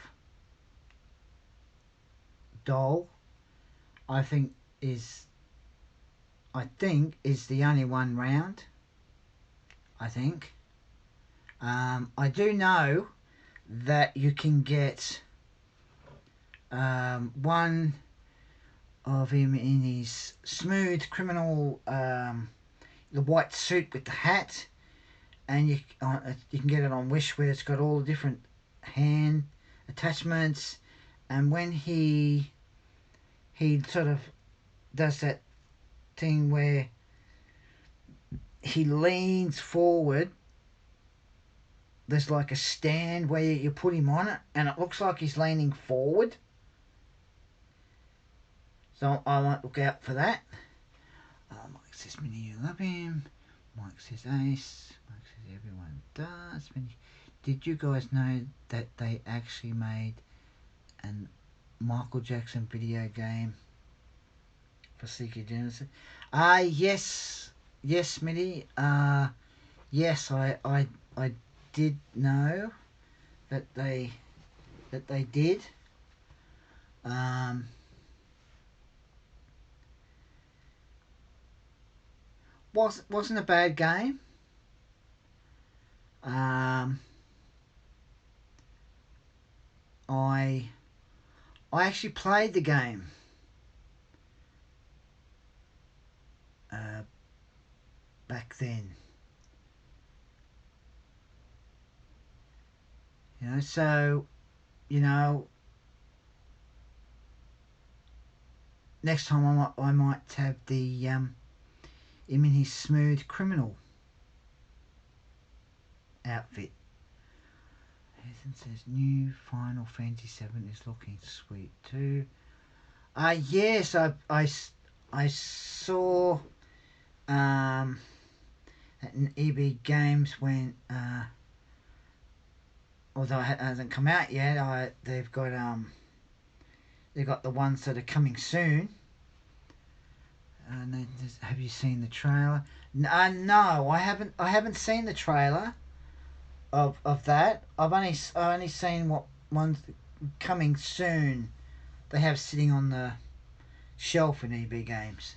doll, I think is the only one round. I think. I do know that you can get one of him in his smooth criminal, the white suit with the hat, and you can get it on Wish, where it's got all the different hand attachments, and when he sort of does that thing where he leans forward, there's like a stand where you put him on it, and it looks like he's leaning forward. So I might look out for that. Mike says, Minnie, you love him. Mike says, Ace. Mike says, everyone does. Minnie, did you guys know that they actually made a Michael Jackson video game for Sega Genesis? Yes, Minnie. Yes, I did know that they did. Wasn't a bad game. I actually played the game back then. You know, so you know, next time I might have the him in his smooth criminal outfit. Ethan says new Final Fantasy 7 is looking sweet too. Yes, I saw at an EB Games when although it hasn't come out yet, they've got the ones that are coming soon. Have you seen the trailer? No, I haven't seen the trailer of that. I've only seen what ones coming soon. They have sitting on the shelf in EB Games.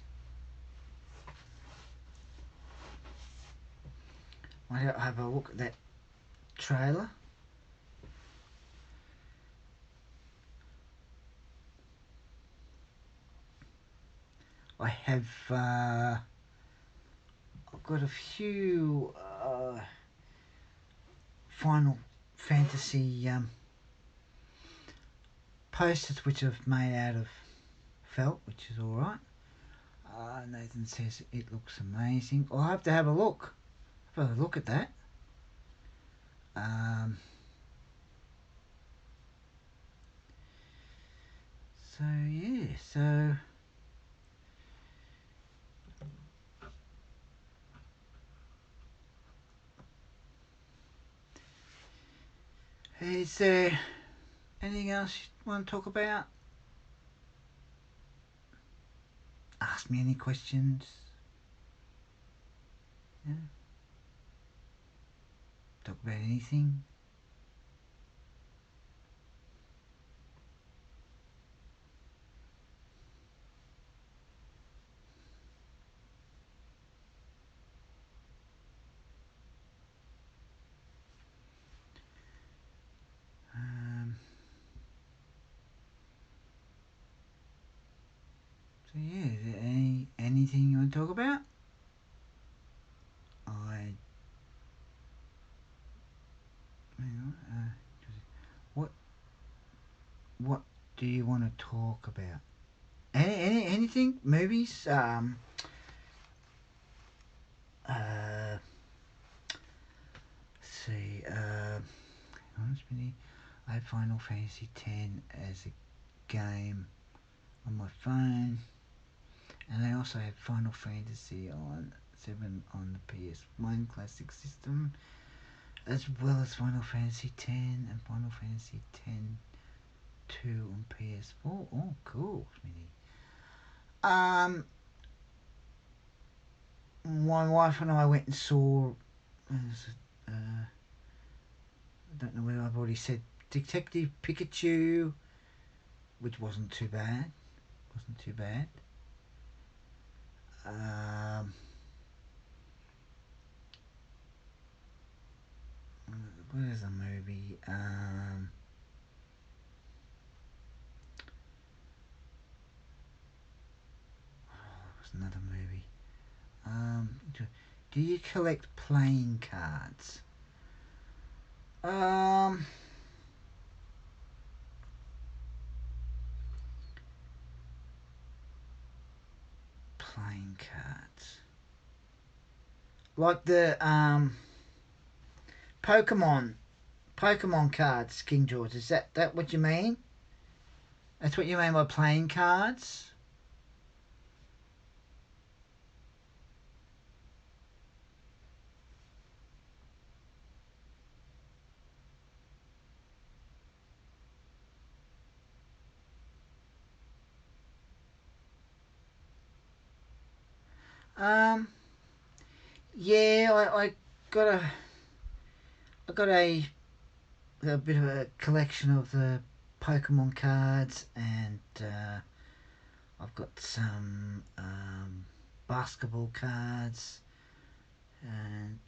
I have a look at that trailer. I have I've got a few Final Fantasy posters which I've made out of felt, which is alright. Nathan says it looks amazing. I'll have to have a look. Have a look at that. So yeah, so Is there anything else you want to talk about? Ask me any questions. Yeah. Talk about anything. So yeah, is there anything you want to talk about? What do you want to talk about? Anything? Movies? Let's see. I have Final Fantasy X as a game on my phone, and I also have Final Fantasy on 7 on the PS1 Classic System, as well as Final Fantasy X and Final Fantasy X-2 on PS4. Oh, cool, Smitty. My wife and I went and saw. I don't know whether I've already said Detective Pikachu, which wasn't too bad. What is the movie? What's another movie? Do you collect playing cards? Playing cards. Like the Pokemon cards, King George. Is that what you mean? That's what you mean by playing cards? Yeah, I got a bit of a collection of the Pokemon cards, and I've got some basketball cards, and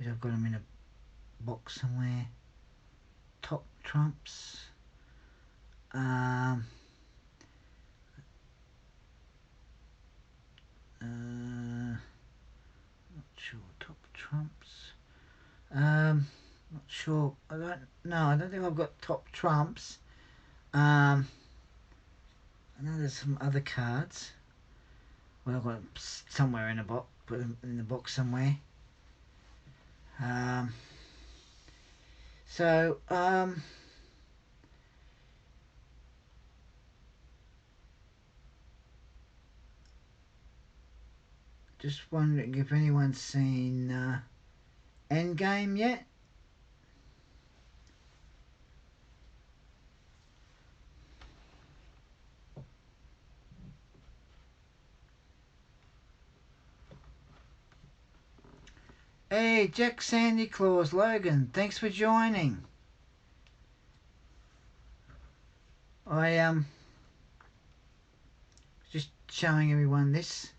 I've got them in a box somewhere. Top trumps. Not sure. Top trumps. Not sure. I don't think I've got top trumps. I know there's some other cards. Well, I've got them somewhere in a box. Put them in the box somewhere. So just wondering if anyone's seen Endgame yet. Hey, Jack Sandy Claus Logan, thanks for joining. I just showing everyone this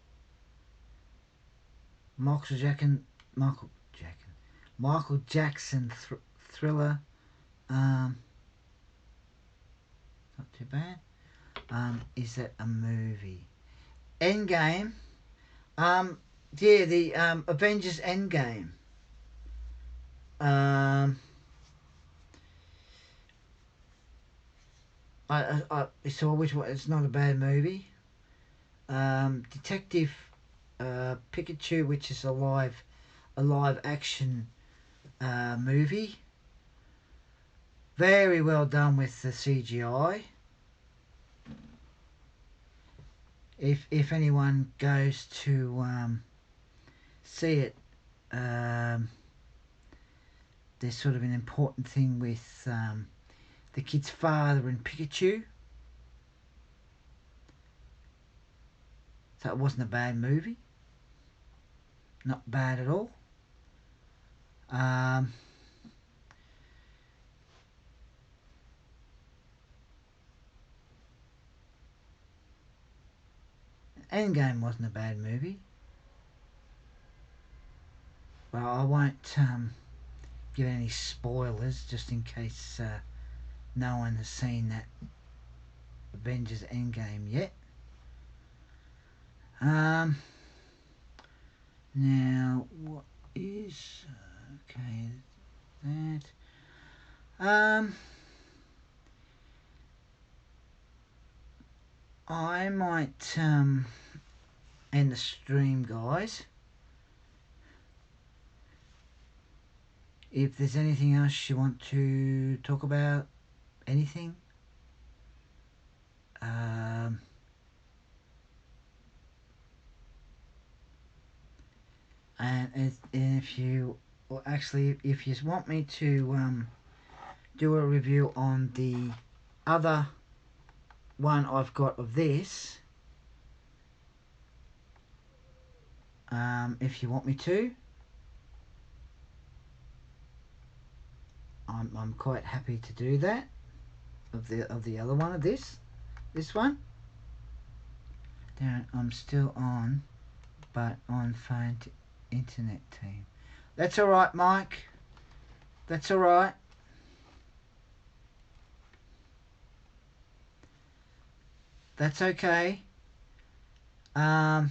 Michael Jackson thriller. Not too bad. Is that a movie? Endgame. Yeah, the Avengers Endgame. I saw which one. It's not a bad movie. Detective Pikachu, which is a live action movie. Very well done with the CGI. If anyone goes to see it, there's sort of an important thing with the kid's father and Pikachu. So it wasn't a bad movie. Not bad at all. Endgame wasn't a bad movie. Well, I won't give any spoilers just in case no one has seen that Avengers Endgame yet. Now, what is... okay, that... I might end the stream, guys. If there's anything else you want to talk about, anything, and if you, well, actually, if you want me to do a review on the other one I've got of this, if you want me to, I'm quite happy to do that. Of the other one of this one. Darren, I'm still on, but on phone to internet team. That's all right, Mike. That's all right. That's okay. Because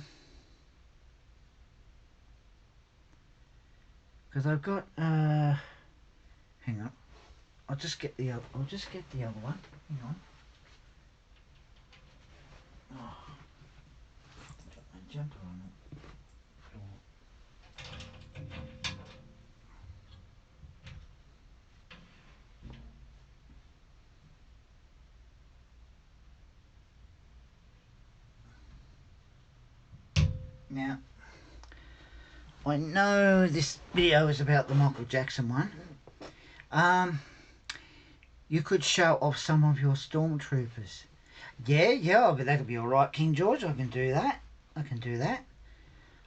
I've got hang on. I'll just get the other one. Hang on. Oh, got my jumper on it. Now, I know this video is about the Michael Jackson one. You could show off some of your stormtroopers. Yeah, but that'll be all right, King George. I can do that.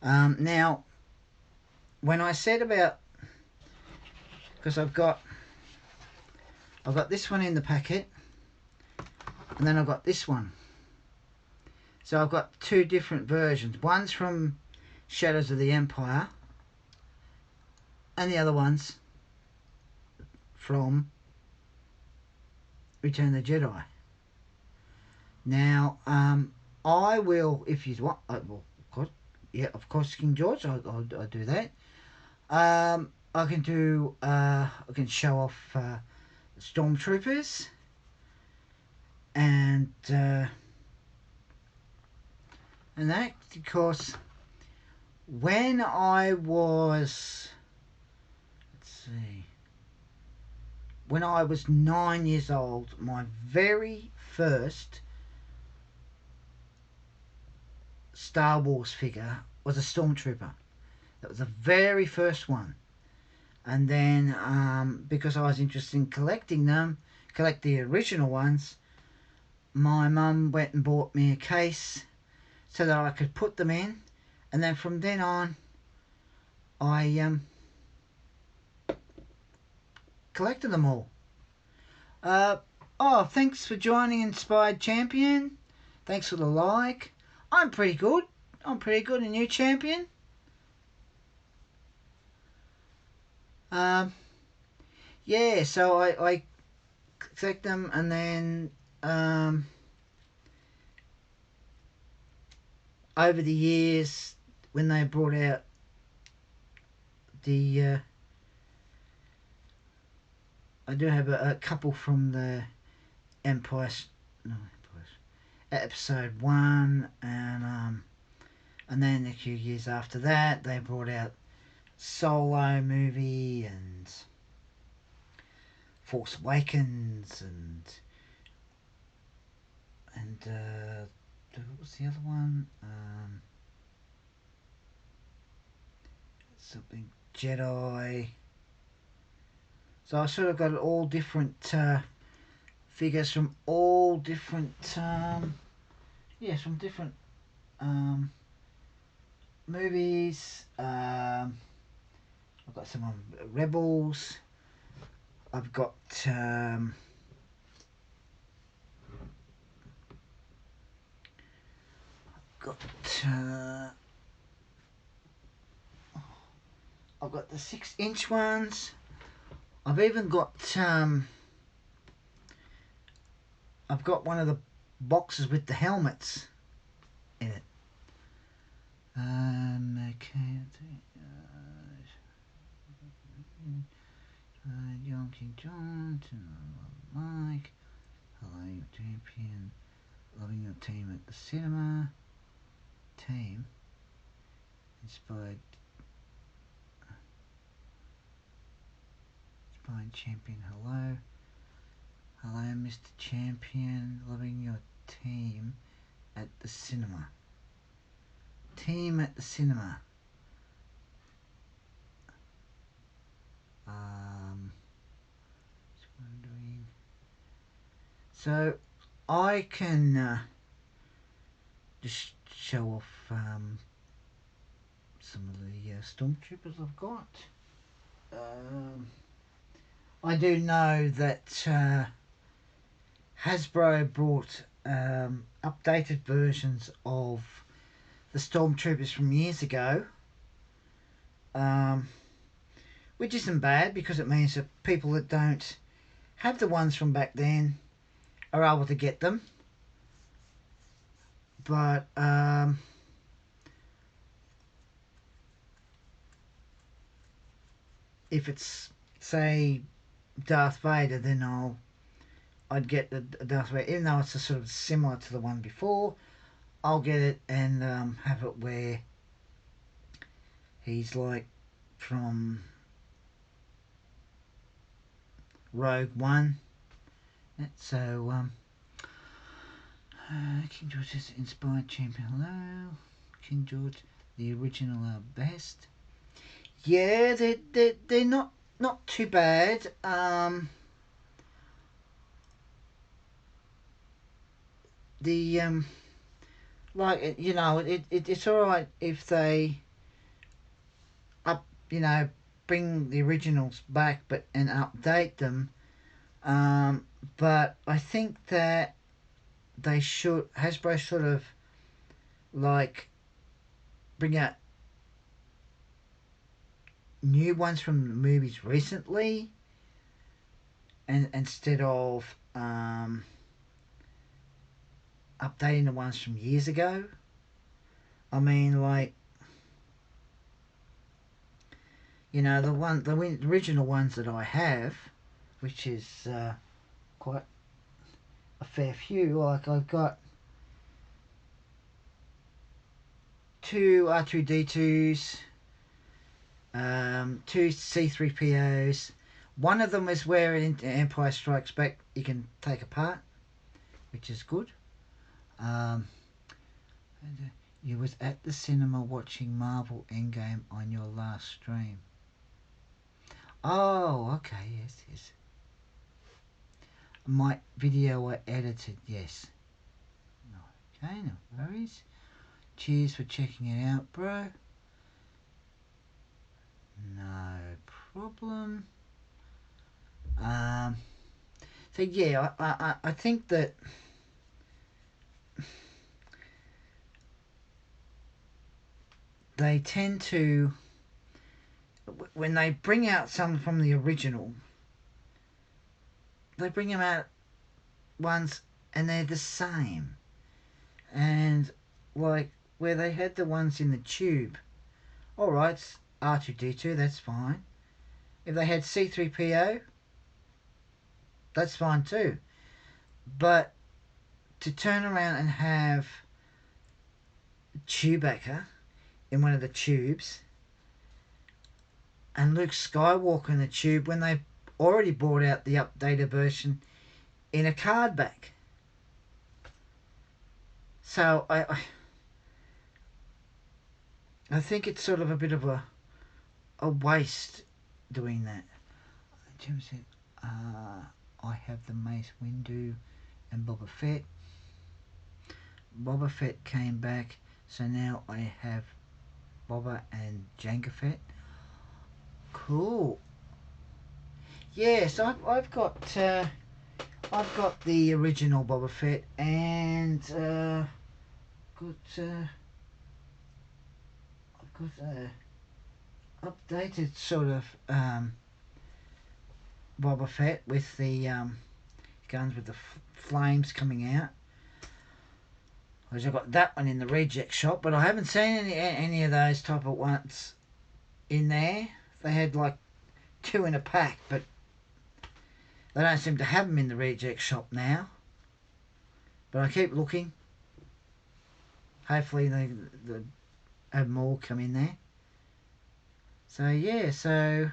Now, when I said about, because I've got this one in the packet, and then I've got this one. So I've got two different versions. One's from Shadows of the Empire, and the other one's from Return of the Jedi. Now, I will, if you want, well, of course, King George, I'll do that. I can do, I can show off stormtroopers, and that, because when I was, when I was 9 years old, my very first Star Wars figure was a stormtrooper. That was the very first one. And then because I was interested in collecting them, collect the original ones, my mum went and bought me a case so that I could put them in, and then from then on I collected them all. Oh, thanks for joining, Inspired Champion. Thanks for the like. I'm pretty good. And you, Champion? Yeah, so I collect them, and then over the years, when they brought out the I do have a couple from the episode 1, and then a few years after that they brought out Solo movie and Force Awakens and what was the other one? Something Jedi. So I sort of got all different figures from all different, yes, from different movies. I've got some on Rebels. I've got I've got the 6-inch ones. I've even got I've got one of the boxes with the helmets in it. Okay. Young King John, Mike. Hello, your champion. Loving your team at the cinema. Team. Inspired champion. Hello. Hello, Mr. Champion. Loving your team at the cinema. Team at the cinema. Just wondering. So I can just show off some of the stormtroopers I've got. I do know that Hasbro brought updated versions of the stormtroopers from years ago, which isn't bad because it means that people that don't have the ones from back then are able to get them. But if it's, say, Darth Vader, then I'd get the Darth Vader, even though it's a sort of similar to the one before. I'll get it and have it where he's like from Rogue One. So King George is inspired champion. Hello, King George, the original are best. Yeah, they're not too bad. Like, you know, it's all right if they bring the originals back and update them. But I think that Hasbro sort of like bring out new ones from the movies recently, and instead of updating the ones from years ago. I mean, like, you know, the original ones that I have, which is quite a fair few. Like, I've got 2 r2d2s, 2 c3Pos. One of them is where in Empire Strikes Back you can take apart, which is good. You was at the cinema watching Marvel Endgame on your last stream. Oh, okay, yes. My video I edited, yes. Okay, no worries. Cheers for checking it out, bro. No problem. So yeah, I think that they tend to, when they bring out some from the original, they bring them out once and they're the same. And like where they had the ones in the tube, alright, R2D2, that's fine. If they had C3PO, that's fine too. But to turn around and have Chewbacca in one of the tubes and Luke Skywalker in the tube when they already brought out the updated version in a card back. So I think it's sort of a bit of a waste doing that. Jim said, I have the Mace Windu and Boba Fett. Boba Fett came back, so now I have Boba and Jango Fett. Cool. Yes, I've got the original Boba Fett and I've got updated sort of Boba Fett with the guns with the flames coming out. Because I've got that one in the reject shop, but I haven't seen any of those type of ones in there. They had like 2 in a pack, but they don't seem to have them in the reject shop now. But I keep looking. Hopefully they have more come in there. So yeah, so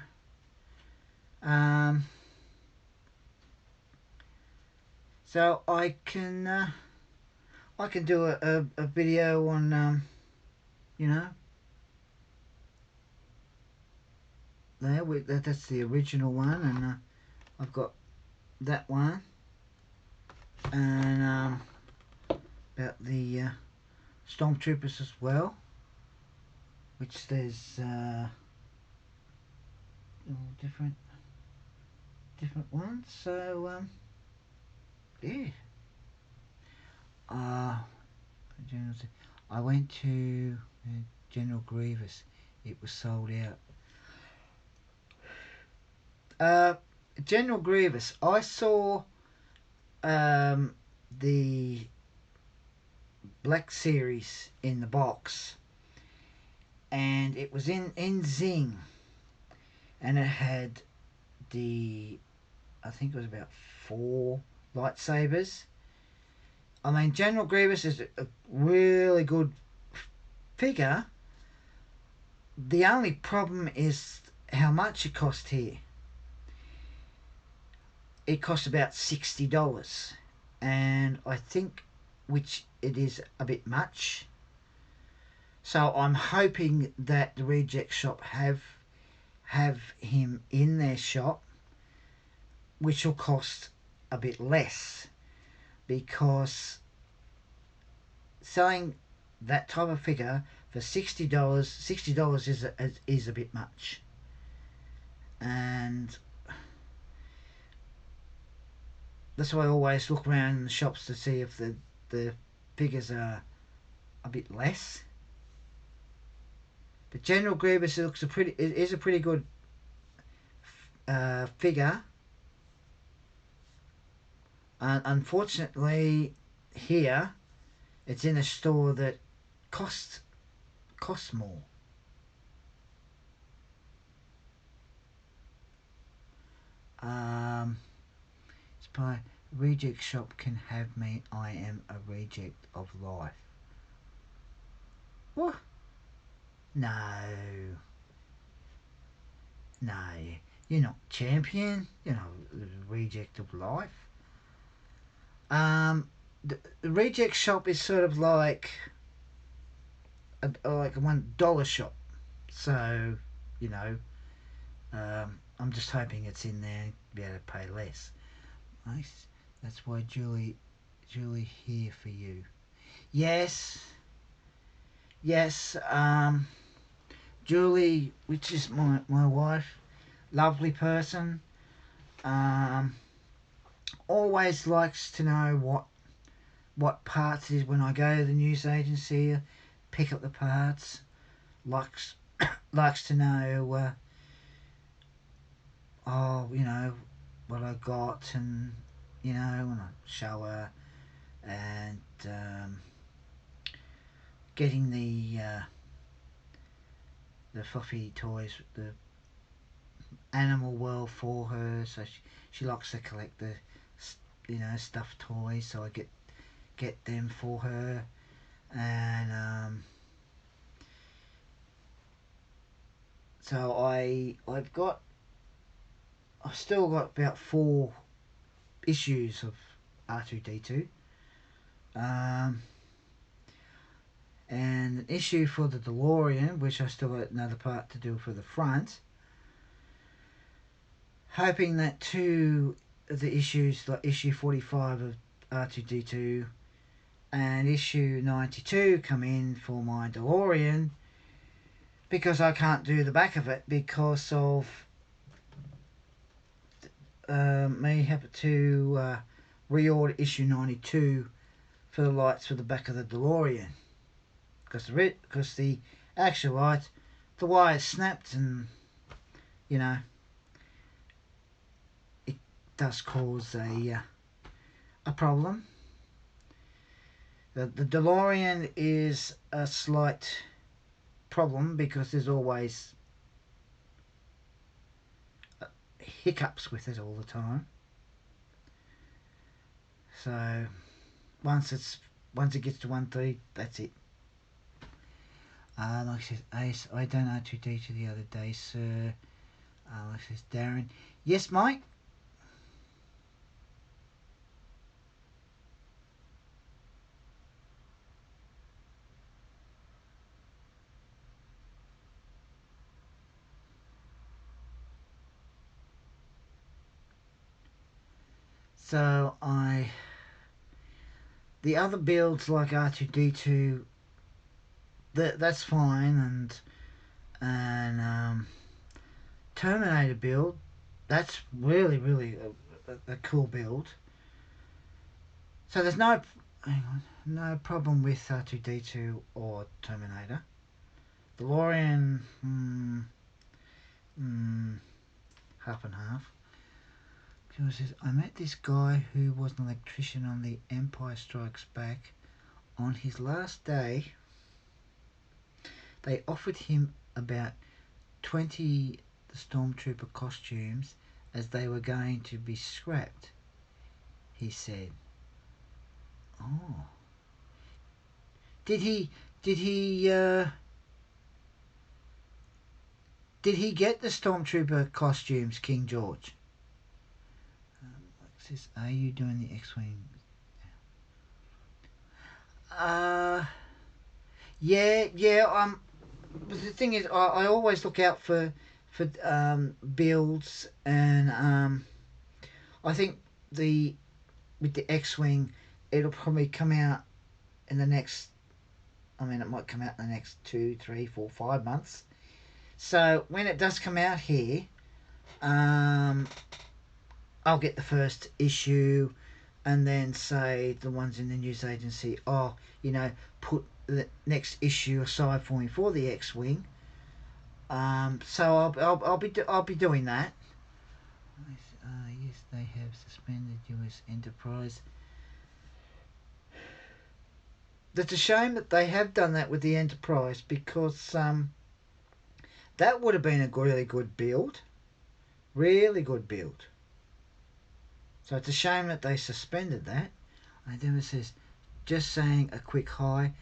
so I can do a video on you know, there that's the original one, and I've got that one, and about the Stormtroopers as well, which there's different ones. So yeah. I went to General Grievous. It was sold out. General Grievous. I saw the Black Series in the box, and it was in Zing, and it had I think it was about 4 lightsabers. I mean, General Grievous is a really good figure. The only problem is how much it cost here. It cost about $60, and I think, which it is a bit much. So I'm hoping that the reject shop have him in their shop, which will cost a bit less, because selling that type of figure for $60 is a bit much. And that's why I always look around in the shops to see if the figures are a bit less. But General Grievous is a pretty good figure. Unfortunately, here it's in a store that costs more. Spy reject shop can have me. I am a reject of life. What? No, you're not champion. You know, reject of life. The reject shop is sort of like a $1 shop. So, you know, I'm just hoping it's in there and be able to pay less. Nice. That's why Julie here for you. Yes. Julie, which is my wife, lovely person. Always likes to know what parts is when I go to the news agency, pick up the parts. Likes to know you know, what I got, and you know, when I show her, and getting the fluffy toys, the animal world for her. So she likes to collect the stuffed toys, so I get them for her. And so I've still got about 4 issues of R2D2, and an issue for the DeLorean, which I still got another part to do for the front. hoping that two of the issues, like issue 45 of R2D2 and issue 92, come in for my DeLorean, because I can't do the back of it because of me having to reorder issue 92 for the lights for the back of the DeLorean, because the actual light, the wire snapped, and you know it does cause a problem. The DeLorean is a slight problem because there's always hiccups with it all the time. So once it gets to 130, that's it. Like says Ace, I done R2D2 the other day, sir. Like says Darren, yes, Mike. So the other builds like R2D2, that's fine, and Terminator build, that's really a cool build. So there's no problem with R2D2 or Terminator. DeLorean, half and half. He says, I met this guy who was an electrician on the Empire Strikes Back. On his last day, they offered him about 20 Stormtrooper costumes as they were going to be scrapped, he said. Oh. Did he get the Stormtrooper costumes, King George? Says, are you doing the X-Wing? Yeah. But the thing is, I always look out for builds, and I think with the X-Wing, it'll probably come out in the next. I mean, it might come out in the next 2, 3, 4, 5 months. So when it does come out here, I'll get the first issue, and then say the ones in the news agency, put the next issue aside for me for the X-Wing. So I'll be doing that. Yes, they have suspended U.S. Enterprise. It's a shame that they have done that with the Enterprise, because that would have been a really good build. Really good build. So it's a shame that they suspended that. Endeavour says, just saying a quick hi.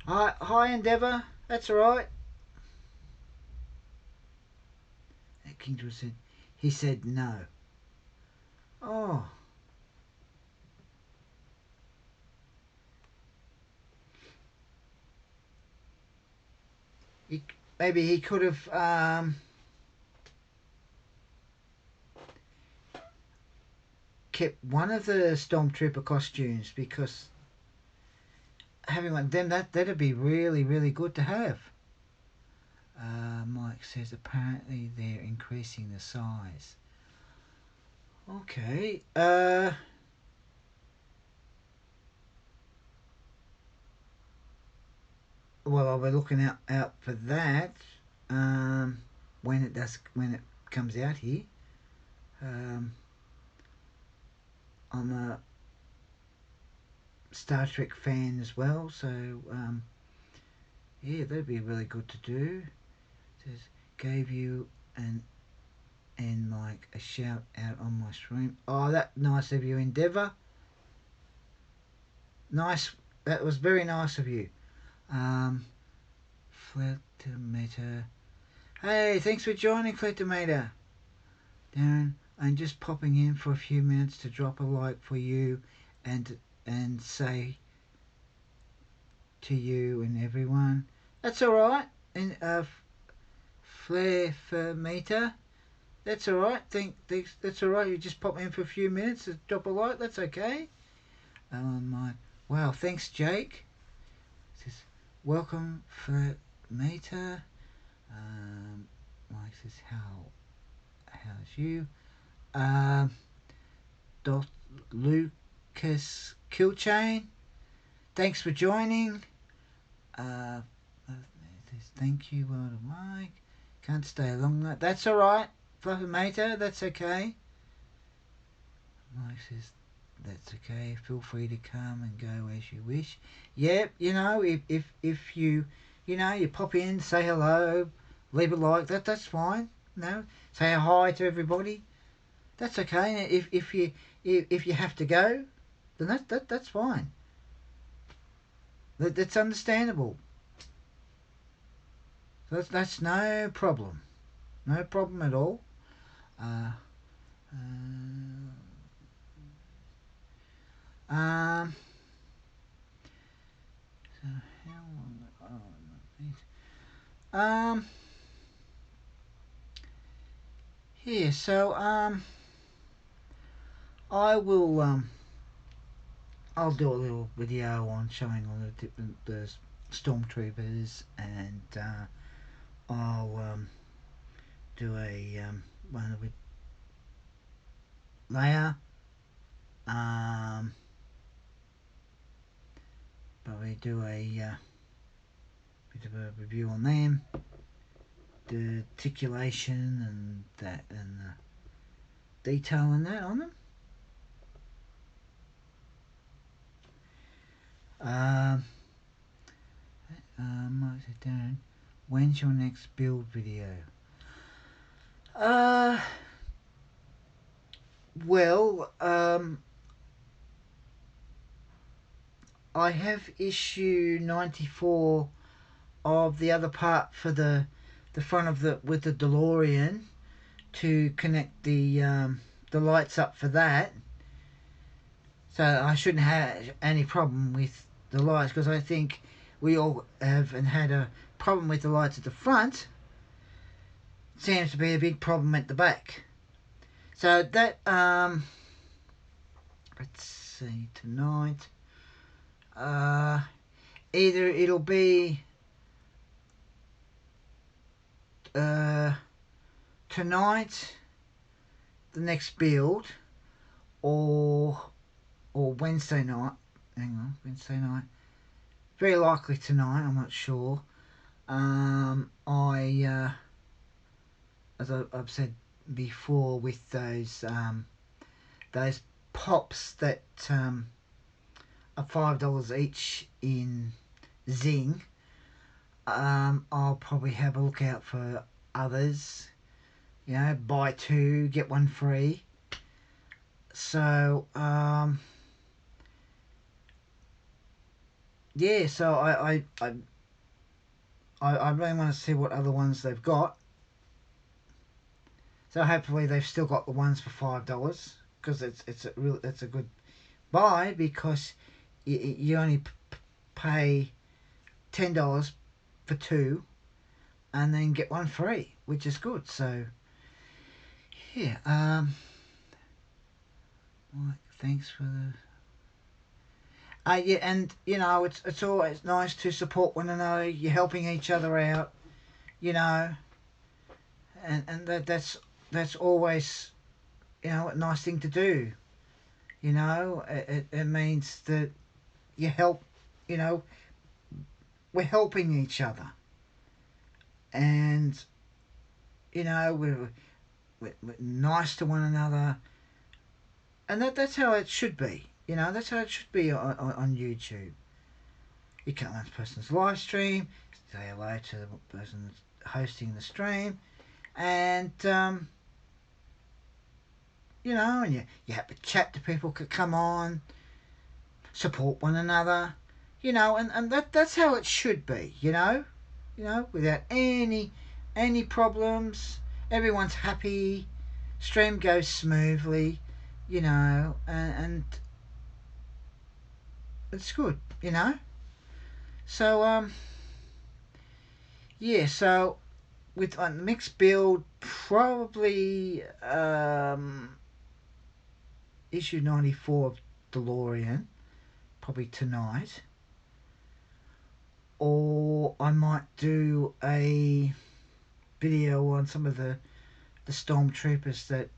Hi Endeavour, that's alright. King George said, he said no. Oh. Maybe he could have kept one of the Stormtrooper costumes, because having one of them, that'd be really good to have. Mike says apparently they're increasing the size. Okay. Well, I'll be looking out for that when it comes out here. I'm a Star Trek fan as well, so yeah, that'd be really good to do. It says, gave you and like a shout out on my stream. Oh, that nice of you, Endeavour. Nice, that was very nice of you. Fletometer. Hey, thanks for joining, Fletometer. Darren, I'm just popping in for a few minutes to drop a like for you and say to you and everyone. That's alright. And Fletometer. That's all right. That's all right. You just pop in for a few minutes to drop a like. That's okay. My wow. Thanks, Jake. Says welcome for Meta. Mike says how's you? Um, Dot Lucas Killchain. Thanks for joining. Says thank you, well done, Mike. Can't stay long. That's all right. Fluffy Meta. That's okay. Mike says that's okay. Feel free to come and go as you wish. Yeah, you know, if you you pop in, say hello, leave a like. That's fine. No, say hi to everybody. That's okay. If you have to go, then that's fine. That's understandable. That's no problem. No problem at all. Uh, uh, um. So how long? Here. So I will I'll do a little video on showing on the different the stormtroopers, and I'll do a one with Leia. Probably do a bit of a review on them, the articulation and that, and the detail and that on them. Mike said, Darren, when's your next build video? Well, I have issue 94 of the other part for the front of the with the DeLorean to connect the lights up for that. So I shouldn't have any problem with the lights, because I think we all have and had a problem with the lights at the front. Seems to be a big problem at the back. So that let's see, tonight either it'll be tonight, the next build, or Wednesday night. Hang on, Wednesday night. Very likely tonight. I'm not sure. As I've said before, with those pops that are $5 each in Zing, I'll probably have a look out for others. You know, buy two get one free. So yeah, so I really want to see what other ones they've got. So hopefully they've still got the ones for $5, because it's a good buy, because you only pay $10 for two, and then get one free, which is good. So yeah, Mike, thanks for the. Yeah, and you know, it's always nice to support one another. You're helping each other out, you know, and that's always, you know, a nice thing to do. You know, it means that you help. You know, we're helping each other, and you know, we're nice to one another, and that's how it should be. You know, that's how it should be on YouTube. You come on the person's live stream, say hello to the person that's hosting the stream, and you know, and you have to chat to people who come on, support one another, you know, and that's how it should be, you know, without any problems. Everyone's happy, stream goes smoothly, you know, and it's good, So yeah, so with a mixed build, probably issue 94 of DeLorean, probably tonight. Or I might do a video on some of the Stormtroopers that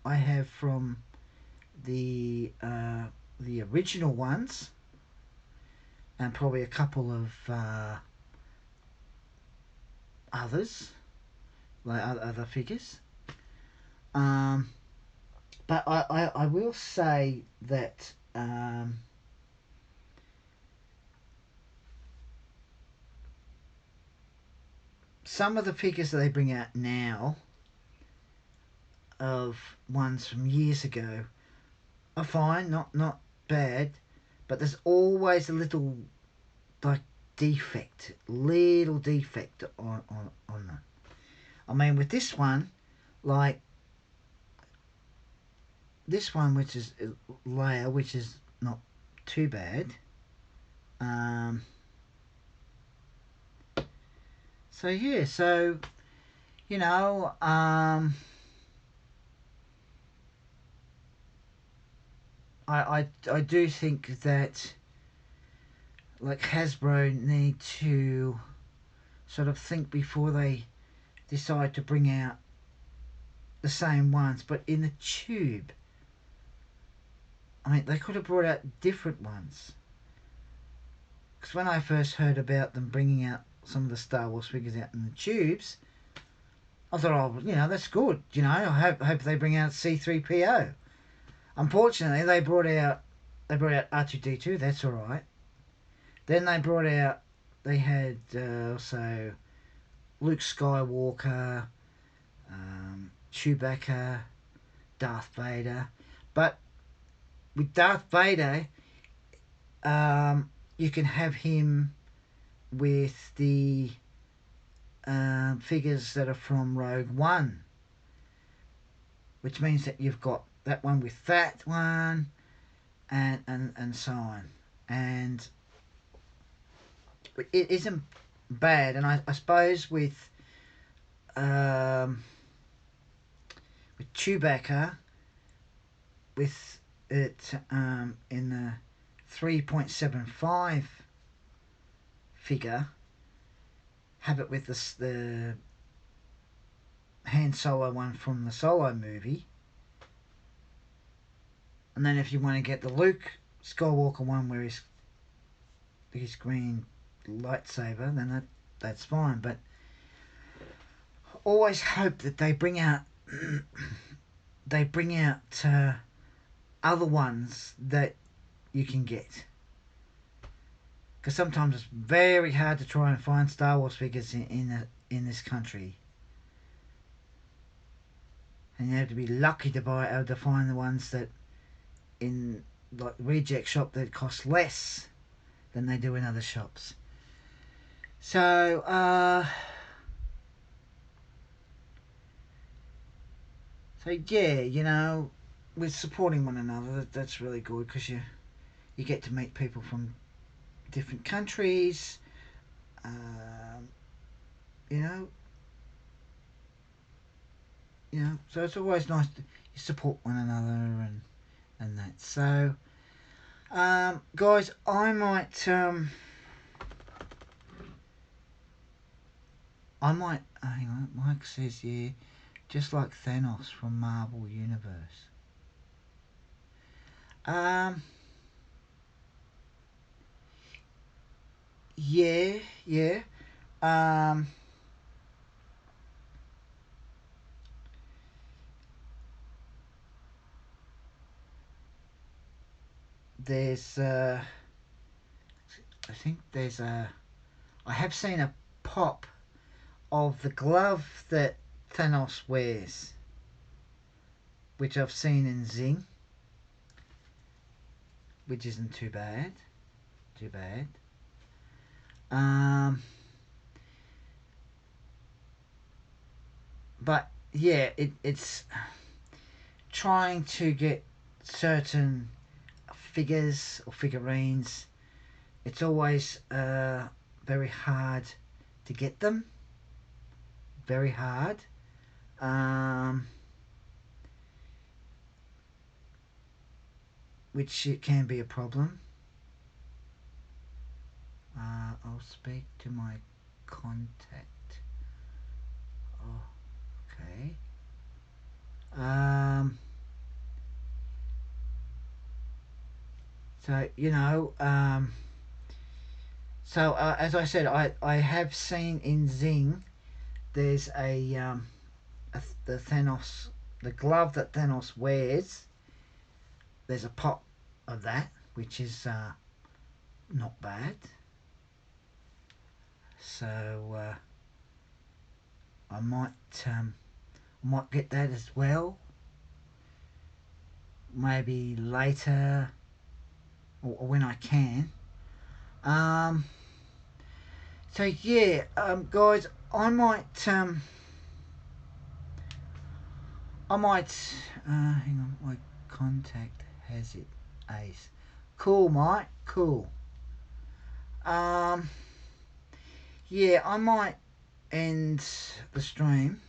I have from the original ones, and probably a couple of others, like other figures. But I will say that some of the figures that they bring out now of ones from years ago are fine, not bad, but there's always a little like little defect on them. I mean, with this one, like this one, which is Leia, which is not too bad. So yeah, so you know, I do think that like Hasbro need to sort of think before they decide to bring out the same ones, but in a tube. I mean, they could have brought out different ones. Because when I first heard about them bringing out some of the Star Wars figures out in the tubes, I thought, oh, you know, that's good. You know, I hope they bring out C-3PO. Unfortunately, they brought out r2d2. That's all right. Then they had also Luke Skywalker, Chewbacca, Darth Vader. But with Darth Vader, you can have him with the figures that are from Rogue One, which means that you've got that one with that one, and so on. And it isn't bad. And I suppose with Chewbacca, with it in the 3.75 figure, have it with the Han Solo one from the Solo movie, and then if you want to get the Luke Skywalker one where his green lightsaber, then that's fine. But always hope that they bring out other ones that you can get, because sometimes it's very hard to try and find Star Wars figures in this country, and you have to be lucky to able to find the ones that in like reject shop that cost less than they do in other shops. So yeah, you know, with supporting one another, that's really good, because you get to meet people from different countries. You know, so it's always nice to support one another and that. So, guys, I might hang on. Mike says, yeah, just like Thanos from Marvel Universe. Yeah. There's I think there's I have seen a pop of the glove that Thanos wears, which I've seen in Zing, which isn't too bad. But yeah, it's trying to get certain figures or figurines. It's always very hard to get them. very hard. Which it can be a problem. I'll speak to my contact. Oh, okay. So you know, as I said, I have seen in Zing there's the Thanos, the glove that Thanos wears. There's a pot of that, which is not bad. So I might get that as well. Maybe later or when I can. So yeah, guys, I might hang on, my contact has it ace. Cool, Mike, cool. Yeah, I might end the stream.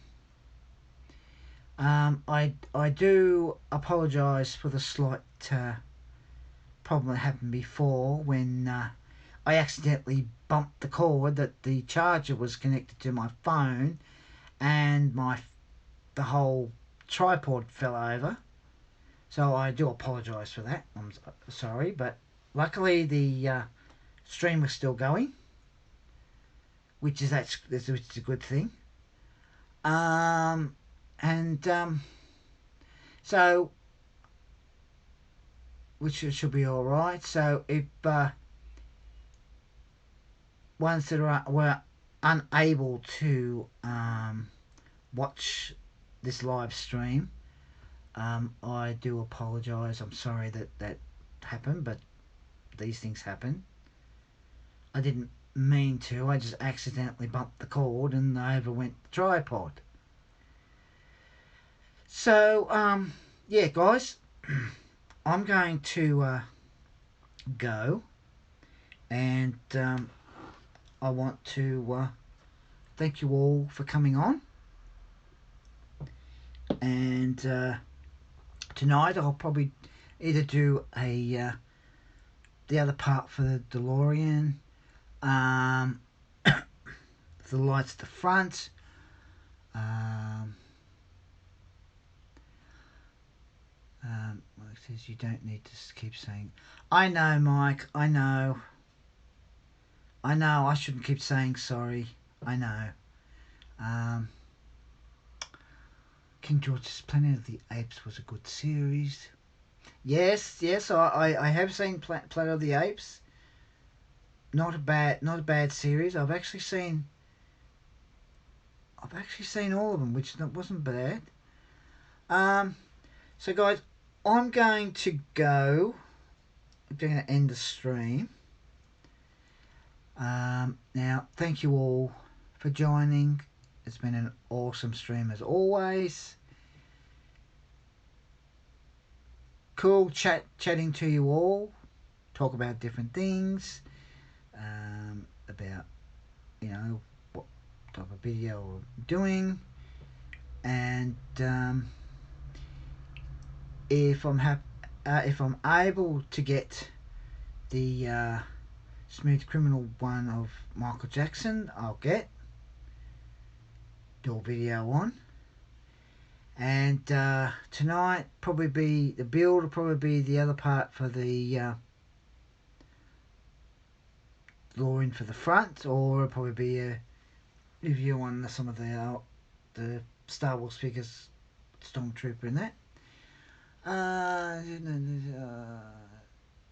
I do apologise for the slight problem that happened before when I accidentally bumped the cord that the charger was connected to my phone, and the whole tripod fell over. So I do apologise for that. I'm sorry, but luckily the stream was still going, which is a good thing. So which should be all right. So if ones that were unable to watch this live stream, I do apologise. I'm sorry that happened, but these things happen. I didn't mean to. I just accidentally bumped the cord and I overwent the tripod. So yeah, guys, I'm going to go, and I want to thank you all for coming on. And tonight I'll probably either do the other part for the DeLorean, the lights at the front, it says you don't need to keep saying. I know, Mike. I know. I shouldn't keep saying sorry. I know. King George's Planet of the Apes was a good series. Yes. I have seen Planet of the Apes. Not a bad series. I've actually seen all of them, which wasn't bad. So guys, I'm going to go. I'm going to end the stream. Now, thank you all for joining. It's been an awesome stream as always. Cool chatting to you all. Talk about different things. About what type of video we're doing, and if I'm able to get the Smooth Criminal one of Michael Jackson, I'll do a video on. And tonight probably be the build will probably be the other part for the Lauren for the front, or it'll probably be a review on some of the Star Wars figures, Stormtrooper and that.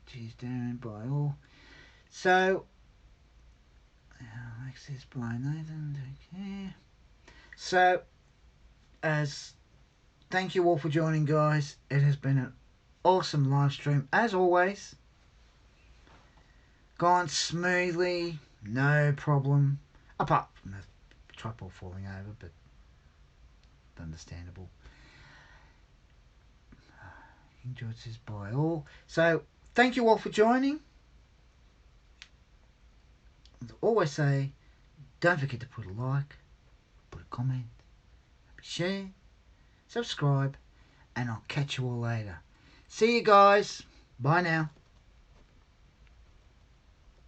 Geez, Darren by all. So access by Nathan. Okay. So thank you all for joining, guys. It has been an awesome live stream as always. Gone smoothly, no problem. Apart from the tripod falling over, but understandable. Enjoyed this by all. So thank you all for joining. As I always say, don't forget to put a like, put a comment, share, subscribe, and I'll catch you all later. See you guys. Bye now.